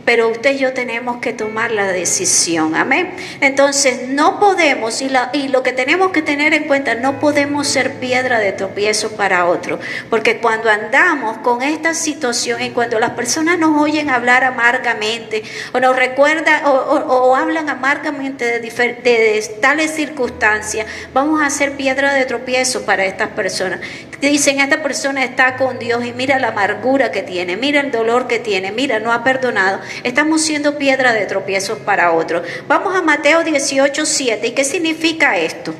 D: Pero usted y yo tenemos que tomar la decisión, amén. Entonces no podemos, y lo que tenemos que tener en cuenta, no podemos ser piedra de tropiezo para otro, porque cuando andamos con esta situación y cuando las personas nos oyen hablar amargamente o nos recuerdan o hablan amargamente de tales circunstancias, vamos a ser piedra de tropiezo para estas personas. Dicen, esta persona está con Dios y mira la amargura que tiene, mira el dolor que tiene, mira, no ha perdonado. Estamos siendo piedra de tropiezos para otros. Vamos a Mateo 18:7. ¿Y qué significa esto?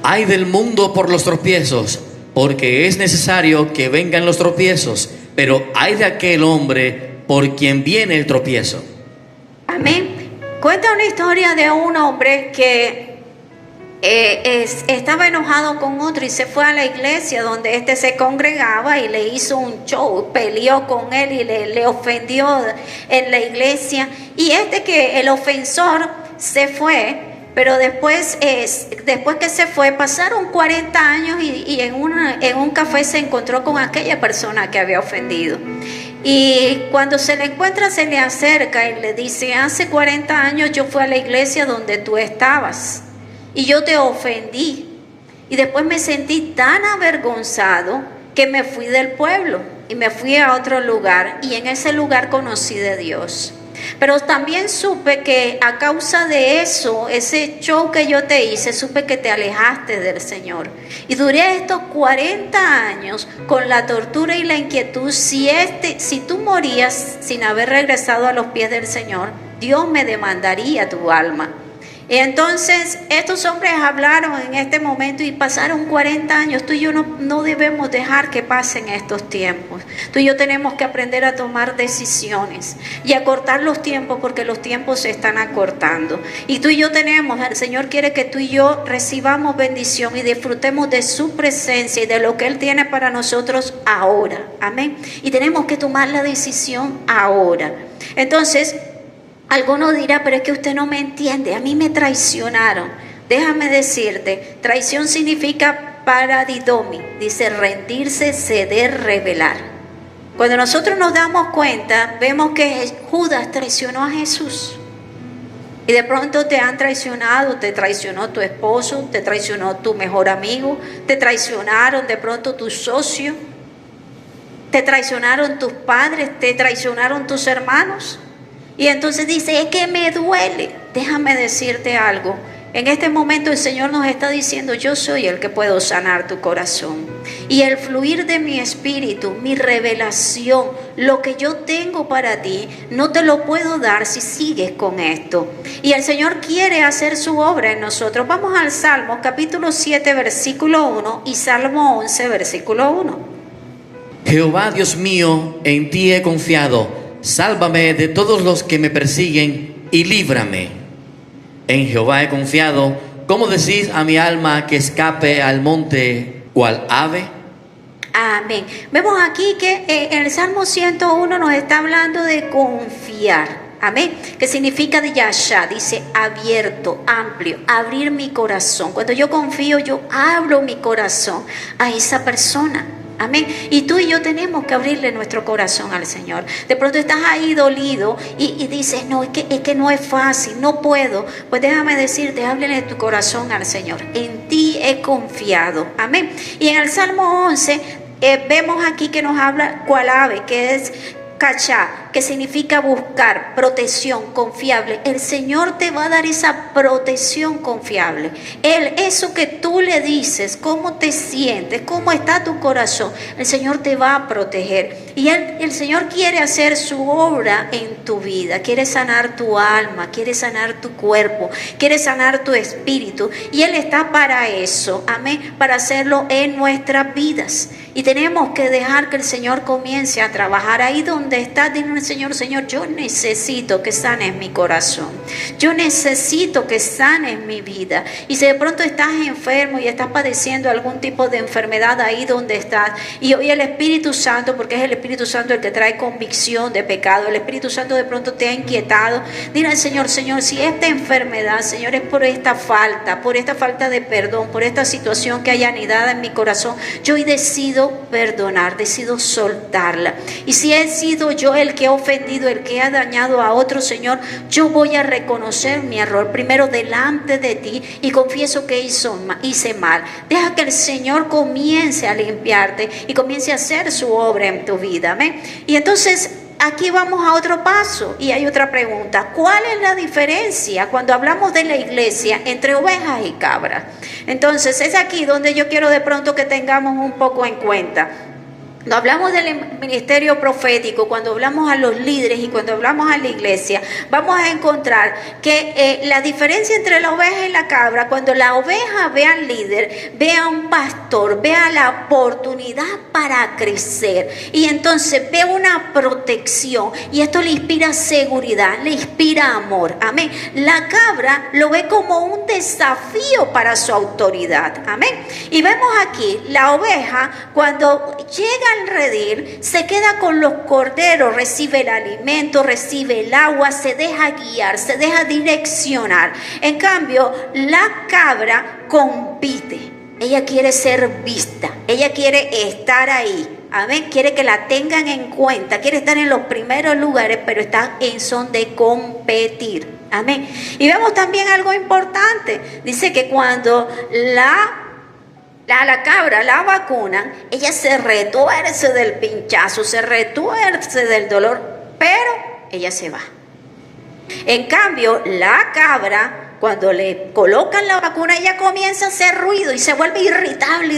E: Ay del mundo por los tropiezos, porque es necesario que vengan los tropiezos, pero ay de aquel hombre por quien viene el tropiezo.
D: Amén. Cuenta una historia de un hombre que estaba enojado con otro y se fue a la iglesia donde este se congregaba y le hizo un show, peleó con él y le ofendió en la iglesia. Y que el ofensor se fue, pero después que se fue, pasaron 40 años y en un café se encontró con aquella persona que había ofendido. Y cuando se le encuentra, se le acerca y le dice, hace 40 años yo fui a la iglesia donde tú estabas y yo te ofendí. Y después me sentí tan avergonzado que me fui del pueblo y me fui a otro lugar. Y en ese lugar conocí de Dios. Pero también supe que a causa de eso, ese show que yo te hice, supe que te alejaste del Señor. Y duré estos 40 años con la tortura y la inquietud. Si tú morías sin haber regresado a los pies del Señor, Dios me demandaría tu alma. Y entonces estos hombres hablaron en este momento y pasaron 40 años. Tú y yo no debemos dejar que pasen estos tiempos. Tú y yo tenemos que aprender a tomar decisiones y a cortar los tiempos, porque los tiempos se están acortando. Y tú y yo el Señor quiere que tú y yo recibamos bendición y disfrutemos de su presencia y de lo que Él tiene para nosotros ahora. Amén. Y tenemos que tomar la decisión ahora. Entonces, alguno dirá, pero es que usted no me entiende, a mí me traicionaron. Déjame decirte, traición significa paradidomi, dice rendirse, ceder, revelar. Cuando nosotros nos damos cuenta, vemos que Judas traicionó a Jesús. Y de pronto te han traicionado, te traicionó tu esposo, te traicionó tu mejor amigo, te traicionaron de pronto tu socio, te traicionaron tus padres, te traicionaron tus hermanos. Y entonces dice, es que me duele. Déjame decirte algo. En este momento el Señor nos está diciendo, yo soy el que puedo sanar tu corazón. Y el fluir de mi espíritu, mi revelación, lo que yo tengo para ti, no te lo puedo dar si sigues con esto. Y el Señor quiere hacer su obra en nosotros. Vamos al Salmo capítulo 7 versículo 1 y Salmo 11 versículo 1.
E: Jehová Dios mío, en ti he confiado. Sálvame de todos los que me persiguen y líbrame. En Jehová he confiado. ¿Cómo decís a mi alma que escape al monte cual ave?
D: Amén. Vemos aquí que en el Salmo 101 nos está hablando de confiar. Amén. Que significa de yashá, dice abierto, amplio, abrir mi corazón. Cuando yo confío, yo abro mi corazón a esa persona. Amén. Y tú y yo tenemos que abrirle nuestro corazón al Señor. De pronto estás ahí dolido y dices, no, es que no es fácil, no puedo. Pues déjame decirte, háblele tu corazón al Señor. En ti he confiado. Amén. Y en el Salmo 11 vemos aquí que nos habla cual ave, que es cachá, que significa buscar, protección, confiable. El Señor te va a dar esa protección confiable. Eso que tú le dices, cómo te sientes, cómo está tu corazón, el Señor te va a proteger. Y el Señor quiere hacer su obra en tu vida, quiere sanar tu alma, quiere sanar tu cuerpo, quiere sanar tu espíritu. Y Él está para eso, amén, para hacerlo en nuestras vidas. Y tenemos que dejar que el Señor comience a trabajar ahí donde está. Dile al Señor, Señor, yo necesito que sanes mi corazón. Yo necesito que sanes mi vida. Y si de pronto estás enfermo y estás padeciendo algún tipo de enfermedad ahí donde estás, y hoy el Espíritu Santo, porque es el Espíritu Santo el que trae convicción de pecado, el Espíritu Santo de pronto te ha inquietado, dile al Señor, Señor, si esta enfermedad, Señor, es por esta falta de perdón, por esta situación que hay anidada en mi corazón, yo hoy decido perdonar, decido soltarla. Y si he sido yo el que he ofendido, el que ha dañado a otro, Señor, yo voy a reconocer mi error primero delante de ti y confieso que hice mal. Deja que el Señor comience a limpiarte y comience a hacer su obra en tu vida, amén. Y entonces aquí vamos a otro paso y hay otra pregunta. ¿Cuál es la diferencia cuando hablamos de la iglesia entre ovejas y cabras? Entonces es aquí donde yo quiero de pronto que tengamos un poco en cuenta. Cuando hablamos del ministerio profético, cuando hablamos a los líderes y cuando hablamos a la iglesia, vamos a encontrar que la diferencia entre la oveja y la cabra, cuando la oveja ve al líder, ve a un pastor, ve a la oportunidad para crecer y entonces ve una protección y esto le inspira seguridad, le inspira amor, amén. La cabra lo ve como un desafío para su autoridad, amén. Y vemos aquí la oveja cuando llega al redil, se queda con los corderos, recibe el alimento, recibe el agua, se deja guiar, se deja direccionar. En cambio, la cabra compite. Ella quiere ser vista, ella quiere estar ahí, amén, quiere que la tengan en cuenta, quiere estar en los primeros lugares, pero está en son de competir, amén. Y vemos también algo importante, dice que cuando la cabra la vacunan, ella se retuerce del pinchazo, se retuerce del dolor, pero ella se va. En cambio, la cabra, cuando le colocan la vacuna, ella comienza a hacer ruido y se vuelve irritable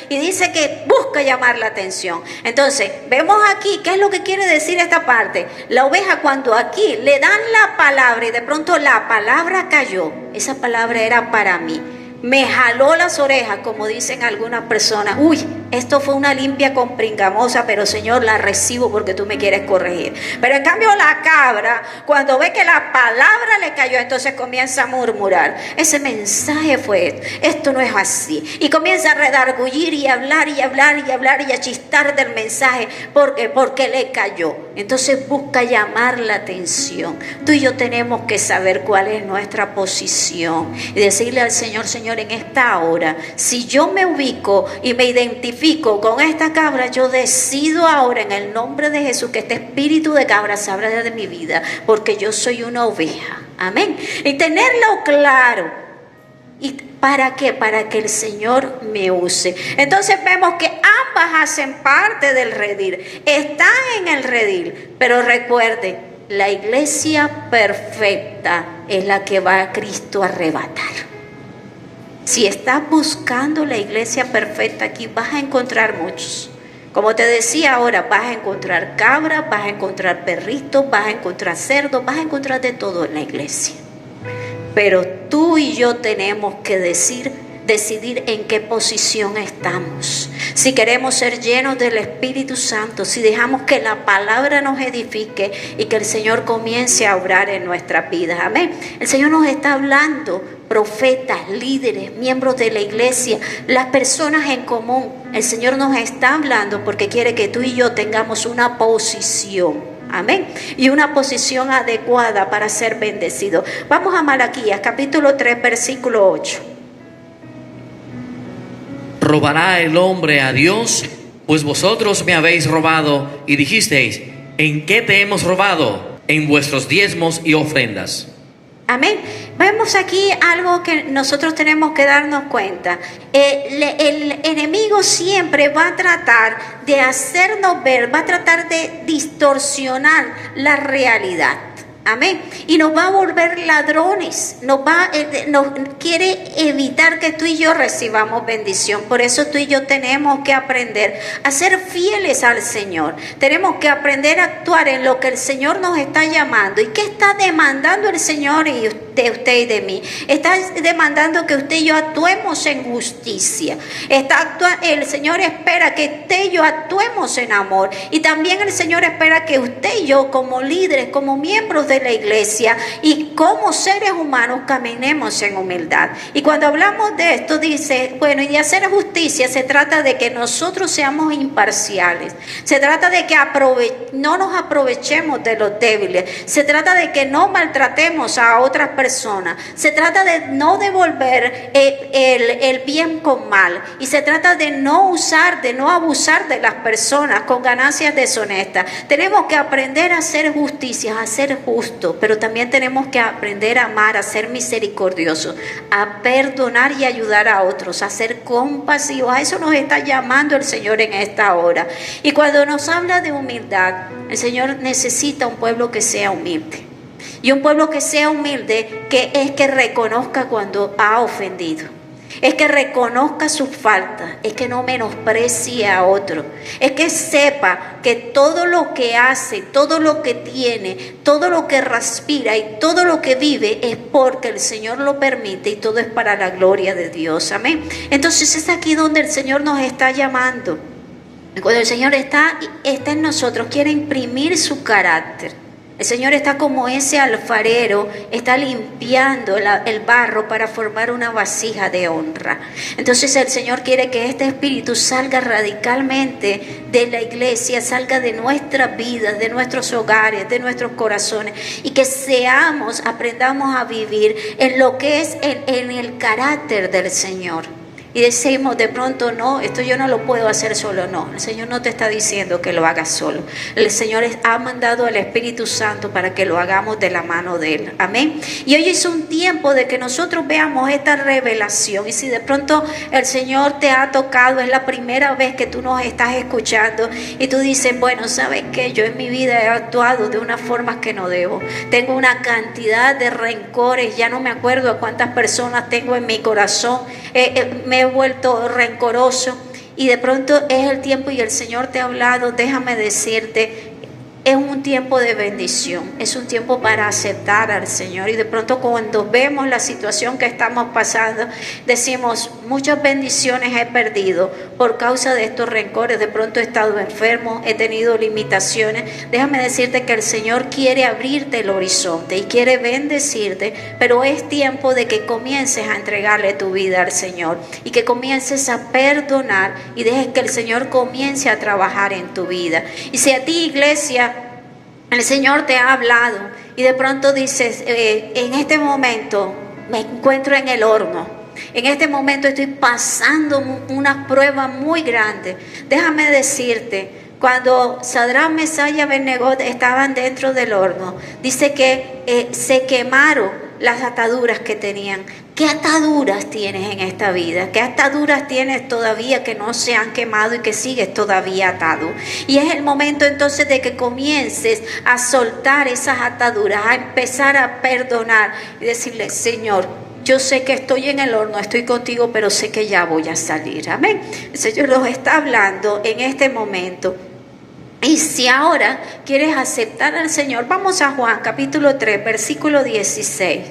D: y dice que busca llamar la atención. Entonces, vemos aquí, ¿qué es lo que quiere decir esta parte? La oveja, cuando aquí le dan la palabra y de pronto la palabra cayó, esa palabra era para mí. Me jaló las orejas, como dicen algunas personas. Uy, esto fue una limpia con pringamosa, pero Señor, la recibo porque tú me quieres corregir. Pero en cambio la cabra, cuando ve que la palabra le cayó, entonces comienza a murmurar. Ese mensaje fue esto no es así. Y comienza a redargullir y hablar y a chistar del mensaje porque le cayó. Entonces busca llamar la atención. Tú y yo tenemos que saber cuál es nuestra posición y decirle al Señor, Señor, en esta hora, si yo me ubico y me identifico con esta cabra, yo decido ahora en el nombre de Jesús que este espíritu de cabra salga de mi vida, porque yo soy una oveja, amén, y tenerlo claro. ¿Y para qué? Para que el Señor me use. Entonces vemos que ambas hacen parte del redil, están en el redil, pero recuerde, la iglesia perfecta es la que va a Cristo a arrebatar. Si estás buscando la iglesia perfecta, aquí vas a encontrar muchos. Como te decía ahora, vas a encontrar cabras, vas a encontrar perritos, vas a encontrar cerdos, vas a encontrar de todo en la iglesia. Pero tú y yo tenemos que decidir en qué posición estamos. Si queremos ser llenos del Espíritu Santo, si dejamos que la palabra nos edifique y que el Señor comience a obrar en nuestras vidas. Amén. El Señor nos está hablando, profetas, líderes, miembros de la iglesia, las personas en común. El Señor nos está hablando porque quiere que tú y yo tengamos una posición. Amén. Y una posición adecuada para ser bendecidos. Vamos a Malaquías, capítulo 3, versículo 8.
E: ¿Robará el hombre a Dios? Pues vosotros me habéis robado y dijisteis, ¿en qué te hemos robado? En vuestros diezmos y ofrendas.
D: Amén. Vemos aquí algo que nosotros tenemos que darnos cuenta. El enemigo siempre va a tratar de hacernos ver, va a tratar de distorsionar la realidad. Amén. Y nos va a volver ladrones. Nos quiere evitar que tú y yo recibamos bendición. Por eso tú y yo tenemos que aprender a ser fieles al Señor. Tenemos que aprender a actuar en lo que el Señor nos está llamando. ¿Y qué está demandando el Señor de usted y de mí? Está demandando que usted y yo actuemos en justicia. El Señor espera que usted y yo actuemos en amor. Y también el Señor espera que usted y yo, como líderes, como miembros de la iglesia y como seres humanos, caminemos en humildad. Y cuando hablamos de esto, dice, bueno, y de hacer justicia se trata de que nosotros seamos imparciales. Se trata de que no nos aprovechemos de los débiles. Se trata de que no maltratemos a otras personas. Se trata de no devolver el bien con mal. Y se trata de no abusar de las personas con ganancias deshonestas. Tenemos que aprender a hacer justicia, a ser justos, pero también tenemos que aprender a amar, a ser misericordiosos, a perdonar y ayudar a otros, a ser compasivos. A eso nos está llamando el Señor en esta hora. Y cuando nos habla de humildad, el Señor necesita un pueblo que sea humilde. Y un pueblo que sea humilde, que reconozca cuando ha ofendido. Es que reconozca sus faltas, es que no menosprecie a otro, es que sepa que todo lo que hace, todo lo que tiene, todo lo que respira y todo lo que vive es porque el Señor lo permite y todo es para la gloria de Dios. Amén. Entonces es aquí donde el Señor nos está llamando. Cuando el Señor está en nosotros, quiere imprimir su carácter. El Señor está como ese alfarero, está limpiando el barro para formar una vasija de honra. Entonces el Señor quiere que este espíritu salga radicalmente de la iglesia, salga de nuestras vidas, de nuestros hogares, de nuestros corazones, y que aprendamos a vivir en lo que es en el carácter del Señor. Y decimos de pronto, no, esto yo no lo puedo hacer solo. No, el Señor no te está diciendo que lo hagas solo. El Señor ha mandado al Espíritu Santo para que lo hagamos de la mano de Él. Amén. Y hoy es un tiempo de que nosotros veamos esta revelación. Y si de pronto el Señor te ha tocado, es la primera vez que tú nos estás escuchando y tú dices, bueno, ¿sabes qué? Yo en mi vida he actuado de una forma que no debo. Tengo una cantidad de rencores, ya no me acuerdo a cuántas personas tengo en mi corazón. Me he vuelto rencoroso y de pronto es el tiempo y el Señor te ha hablado. Déjame decirte, es un tiempo de bendición, es un tiempo para aceptar al Señor. Y de pronto cuando vemos la situación que estamos pasando, decimos, muchas bendiciones he perdido por causa de estos rencores. De pronto he estado enfermo, he tenido limitaciones. Déjame decirte que el Señor quiere abrirte el horizonte y quiere bendecirte, pero es tiempo de que comiences a entregarle tu vida al Señor y que comiences a perdonar y dejes que el Señor comience a trabajar en tu vida. Y si a ti, iglesia, el Señor te ha hablado y de pronto dices, en este momento me encuentro en el horno, en este momento estoy pasando una prueba muy grande. Déjame decirte, cuando Sadrach, Mesach y Abednego estaban dentro del horno, dice que se quemaron las ataduras que tenían. ¿Qué ataduras tienes en esta vida? ¿Qué ataduras tienes todavía que no se han quemado y que sigues todavía atado? Y es el momento entonces de que comiences a soltar esas ataduras, a empezar a perdonar y decirle, Señor, yo sé que estoy en el horno, estoy contigo, pero sé que ya voy a salir. Amén. El Señor nos está hablando en este momento. Y si ahora quieres aceptar al Señor, vamos a Juan capítulo 3, versículo 16.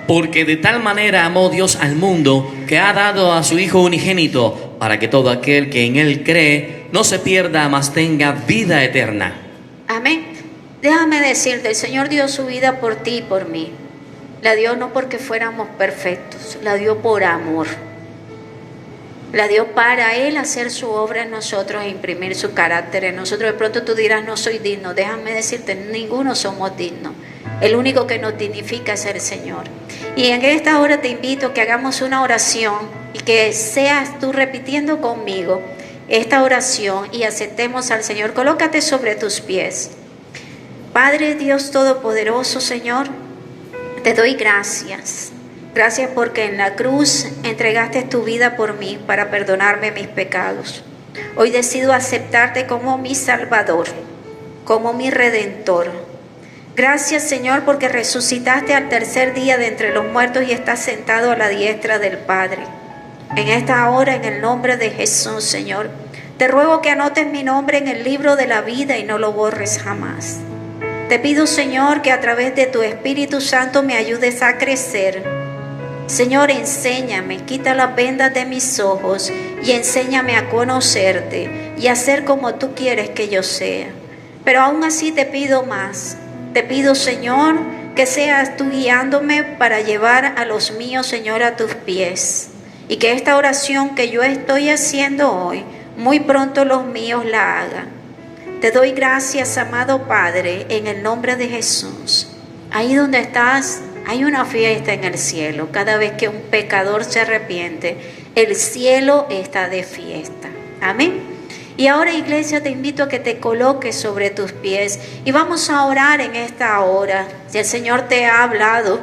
E: Porque de tal manera amó Dios al mundo, que ha dado a su Hijo unigénito, para que todo aquel que en Él cree no se pierda, mas tenga vida eterna.
D: Amén. Déjame decirte, el Señor dio su vida por ti y por mí. La dio no porque fuéramos perfectos, la dio por amor. La dio para Él hacer su obra en nosotros e imprimir su carácter en nosotros. De pronto tú dirás, no soy digno. Déjame decirte, ninguno somos dignos. El único que nos dignifica es el Señor. Y en esta hora te invito a que hagamos una oración y que seas tú repitiendo conmigo esta oración y aceptemos al Señor. Colócate sobre tus pies. Padre Dios Todopoderoso, Señor, te doy gracias. Gracias porque en la cruz entregaste tu vida por mí para perdonarme mis pecados. Hoy decido aceptarte como mi Salvador, como mi Redentor. Gracias, Señor, porque resucitaste al tercer día de entre los muertos y estás sentado a la diestra del Padre. En esta hora, en el nombre de Jesús, Señor, te ruego que anotes mi nombre en el libro de la vida y no lo borres jamás. Te pido, Señor, que a través de tu Espíritu Santo me ayudes a crecer. Señor, enséñame, quita las vendas de mis ojos y enséñame a conocerte y a ser como tú quieres que yo sea. Pero aún así te pido más. Te pido, Señor, que seas tú guiándome para llevar a los míos, Señor, a tus pies. Y que esta oración que yo estoy haciendo hoy, muy pronto los míos la hagan. Te doy gracias, amado Padre, en el nombre de Jesús. Ahí donde estás, hay una fiesta en el cielo. Cada vez que un pecador se arrepiente, el cielo está de fiesta. Amén. Y ahora, iglesia, te invito a que te coloques sobre tus pies y vamos a orar en esta hora. Si el Señor te ha hablado,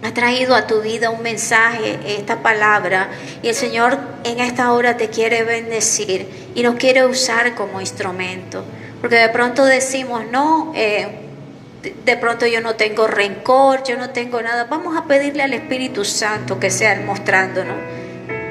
D: ha traído a tu vida un mensaje, esta palabra, y el Señor en esta hora te quiere bendecir y nos quiere usar como instrumento. Porque de pronto decimos, no, de pronto yo no tengo rencor, yo no tengo nada. Vamos a pedirle al Espíritu Santo que sea Él mostrándonos.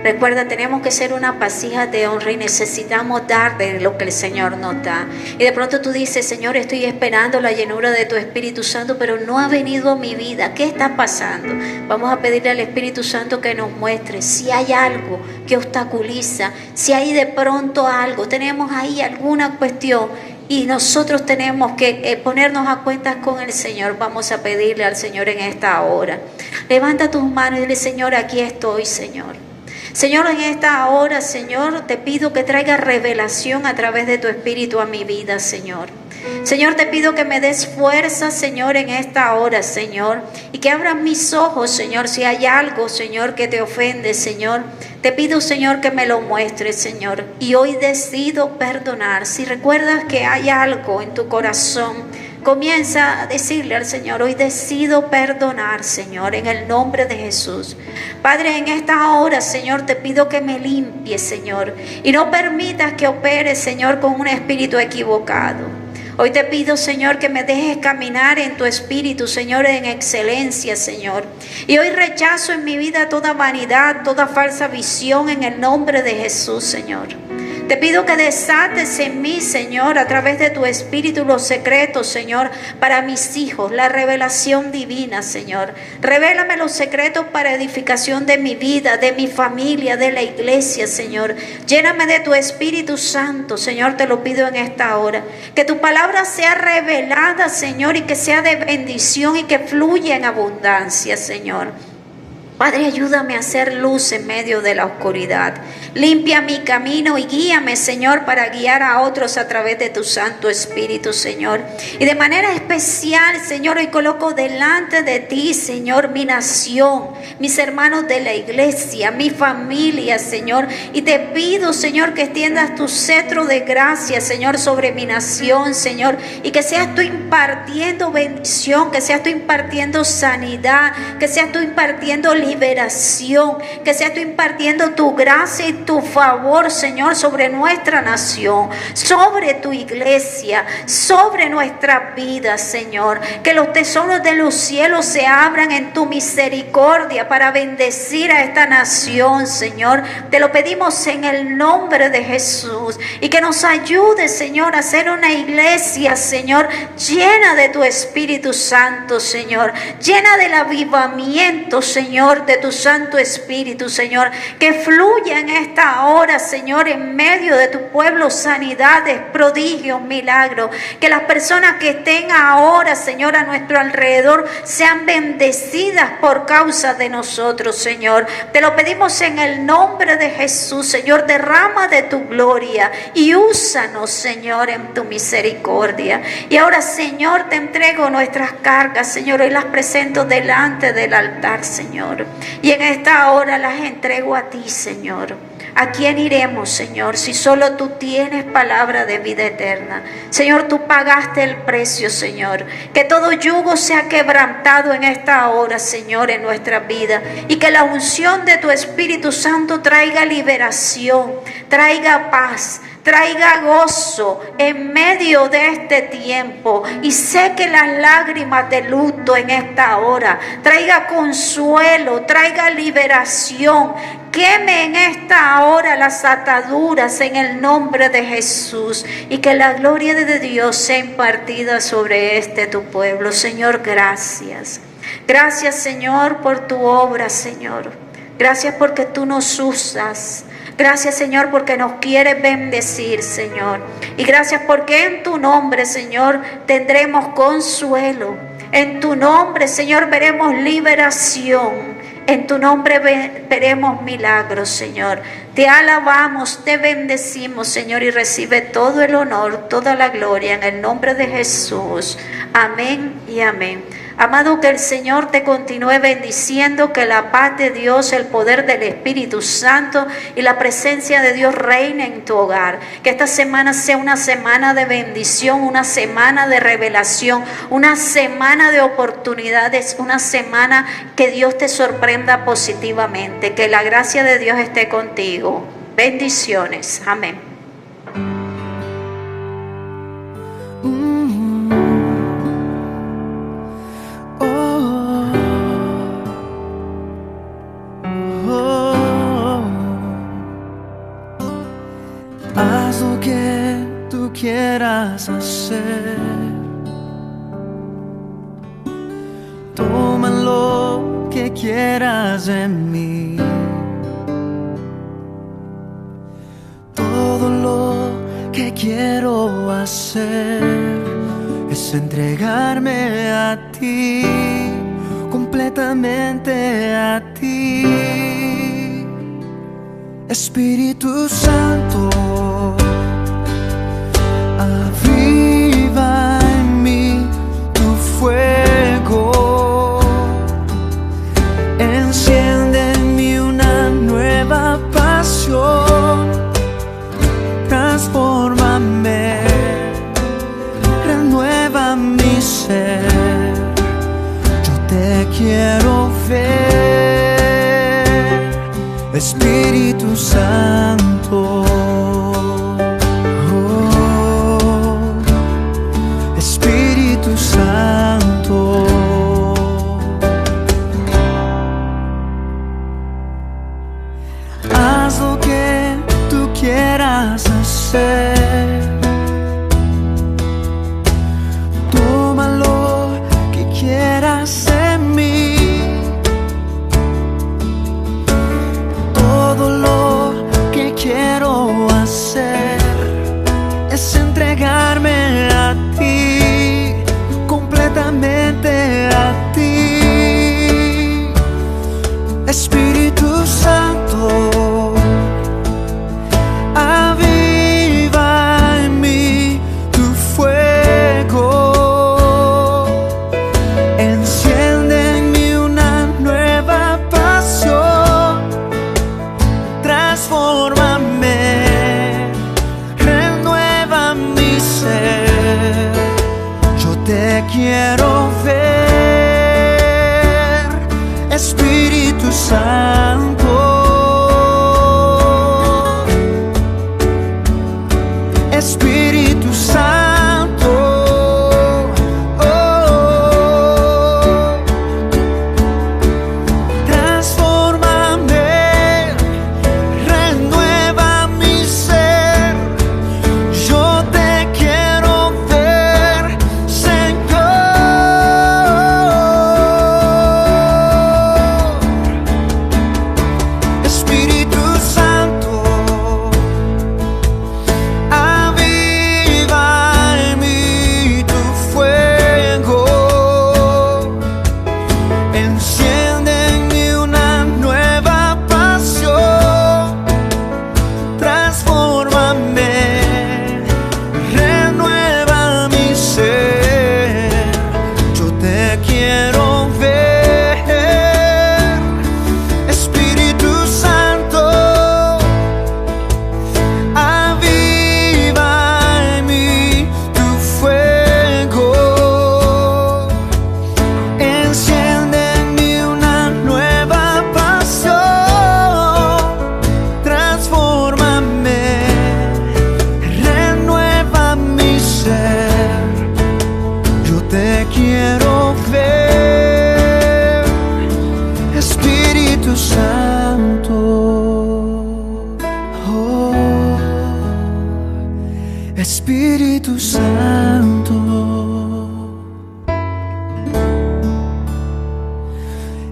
D: Recuerda, tenemos que ser una vasija de honra y necesitamos dar de lo que el Señor nos da. Y de pronto tú dices, Señor, estoy esperando la llenura de tu Espíritu Santo, pero no ha venido a mi vida. ¿Qué está pasando? Vamos a pedirle al Espíritu Santo que nos muestre si hay algo que obstaculiza, si hay de pronto algo, tenemos ahí alguna cuestión y nosotros tenemos que ponernos a cuentas con el Señor. Vamos a pedirle al Señor en esta hora. Levanta tus manos y dile, Señor, aquí estoy, Señor. Señor, en esta hora, Señor, te pido que traiga revelación a través de tu Espíritu a mi vida, Señor. Señor, te pido que me des fuerza, Señor, en esta hora, Señor, y que abras mis ojos, Señor, si hay algo, Señor, que te ofende, Señor. Te pido, Señor, que me lo muestres, Señor, y hoy decido perdonar. Si recuerdas que hay algo en tu corazón, comienza a decirle al Señor, hoy decido perdonar, Señor, en el nombre de Jesús. Padre, en esta hora, Señor, te pido que me limpies, Señor, y no permitas que opere, Señor, con un espíritu equivocado. Hoy te pido, Señor, que me dejes caminar en tu espíritu, Señor, en excelencia, Señor. Y hoy rechazo en mi vida toda vanidad, toda falsa visión en el nombre de Jesús, Señor. Te pido que desates en mí, Señor, a través de tu Espíritu los secretos, Señor, para mis hijos, la revelación divina, Señor. Revélame los secretos para edificación de mi vida, de mi familia, de la iglesia, Señor. Lléname de tu Espíritu Santo, Señor, te lo pido en esta hora. Que tu palabra sea revelada, Señor, y que sea de bendición y que fluya en abundancia, Señor. Padre, ayúdame a hacer luz en medio de la oscuridad. Limpia mi camino y guíame, Señor, para guiar a otros a través de tu Santo Espíritu, Señor. Y de manera especial, Señor, hoy coloco delante de ti, Señor, mi nación, mis hermanos de la iglesia, mi familia, Señor. Y te pido, Señor, que extiendas tu cetro de gracia, Señor, sobre mi nación, Señor. Y que seas tú impartiendo bendición, que seas tú impartiendo sanidad, que seas tú impartiendo liberación, que seas tú impartiendo tu gracia y tu favor, Señor, sobre nuestra nación, sobre tu iglesia, sobre nuestra vida, Señor. Que los tesoros de los cielos se abran en tu misericordia para bendecir a esta nación, Señor. Te lo pedimos en el nombre de Jesús y que nos ayude, Señor, a ser una iglesia, Señor, llena de tu Espíritu Santo, Señor, llena del avivamiento, Señor, de tu Santo Espíritu, Señor, que fluya en esta hora, Señor, en medio de tu pueblo, sanidades, prodigios, milagros, que las personas que estén ahora, Señor, a nuestro alrededor sean bendecidas por causa de nosotros, Señor. Te lo pedimos en el nombre de Jesús, Señor, derrama de tu gloria y úsanos, Señor, en tu misericordia. Y ahora, Señor, te entrego nuestras cargas, Señor, y las presento delante del altar, Señor. Y en esta hora las entrego a ti, Señor. ¿A quién iremos, Señor, si solo tú tienes palabra de vida eterna? Señor, tú pagaste el precio, Señor. Que todo yugo sea quebrantado en esta hora, Señor, en nuestra vida. Y que la unción de tu Espíritu Santo traiga liberación, traiga paz, traiga gozo en medio de este tiempo y seque las lágrimas de luto en esta hora. Traiga consuelo, traiga liberación. Queme en esta hora las ataduras en el nombre de Jesús y que la gloria de Dios sea impartida sobre tu pueblo. Señor, gracias. Gracias, Señor, por tu obra, Señor. Gracias porque tú nos usas. Gracias, Señor, porque nos quieres bendecir, Señor. Y gracias porque en tu nombre, Señor, tendremos consuelo. En tu nombre, Señor, veremos liberación. En tu nombre veremos milagros, Señor. Te alabamos, te bendecimos, Señor, y recibe todo el honor, toda la gloria en el nombre de Jesús. Amén y amén. Amado, que el Señor te continúe bendiciendo, que la paz de Dios, el poder del Espíritu Santo y la presencia de Dios reine en tu hogar. Que esta semana sea una semana de bendición, una semana de revelación, una semana de oportunidades, una semana que Dios te sorprenda positivamente. Que la gracia de Dios esté contigo. Bendiciones. Amén.
B: Haz lo que tú quieras hacer. Toma lo que quieras de mí. Todo lo que quiero hacer es entregarme a ti, completamente a ti. Espíritu Santo, aviva en mí tu fuego, enciende en mí una nueva pasión, transfórmame, renueva mi ser, yo te quiero ver, Espíritu Santo. Espíritu Santo, haz lo que tú quieras hacer. Toma lo que quieras en mí. Todo lo que quiero hacer es entregarme a ti, completamente a ti. Espíritu Santo, aviva en mí tu fuego, enciende en mí una nueva pasión, transfórmame, renueva mi ser, yo te quiero ver, Espíritu Santo. Espíritu Santo, oh, transfórmame, renueva mi ser, yo te quiero ver, Señor. Espíritu Santo, aviva en mí tu fuego, enciende en mí una nueva pasión, transfórmame, renueva mi ser, yo te quiero ver, Espíritu Santo, aviva en mí tu fuego, enciende en mí una nueva pasión, transfórmame, Espíritu Santo, oh, Espíritu Santo,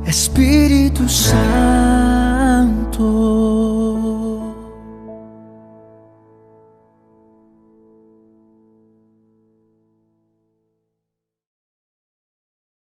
B: Espíritu Santo.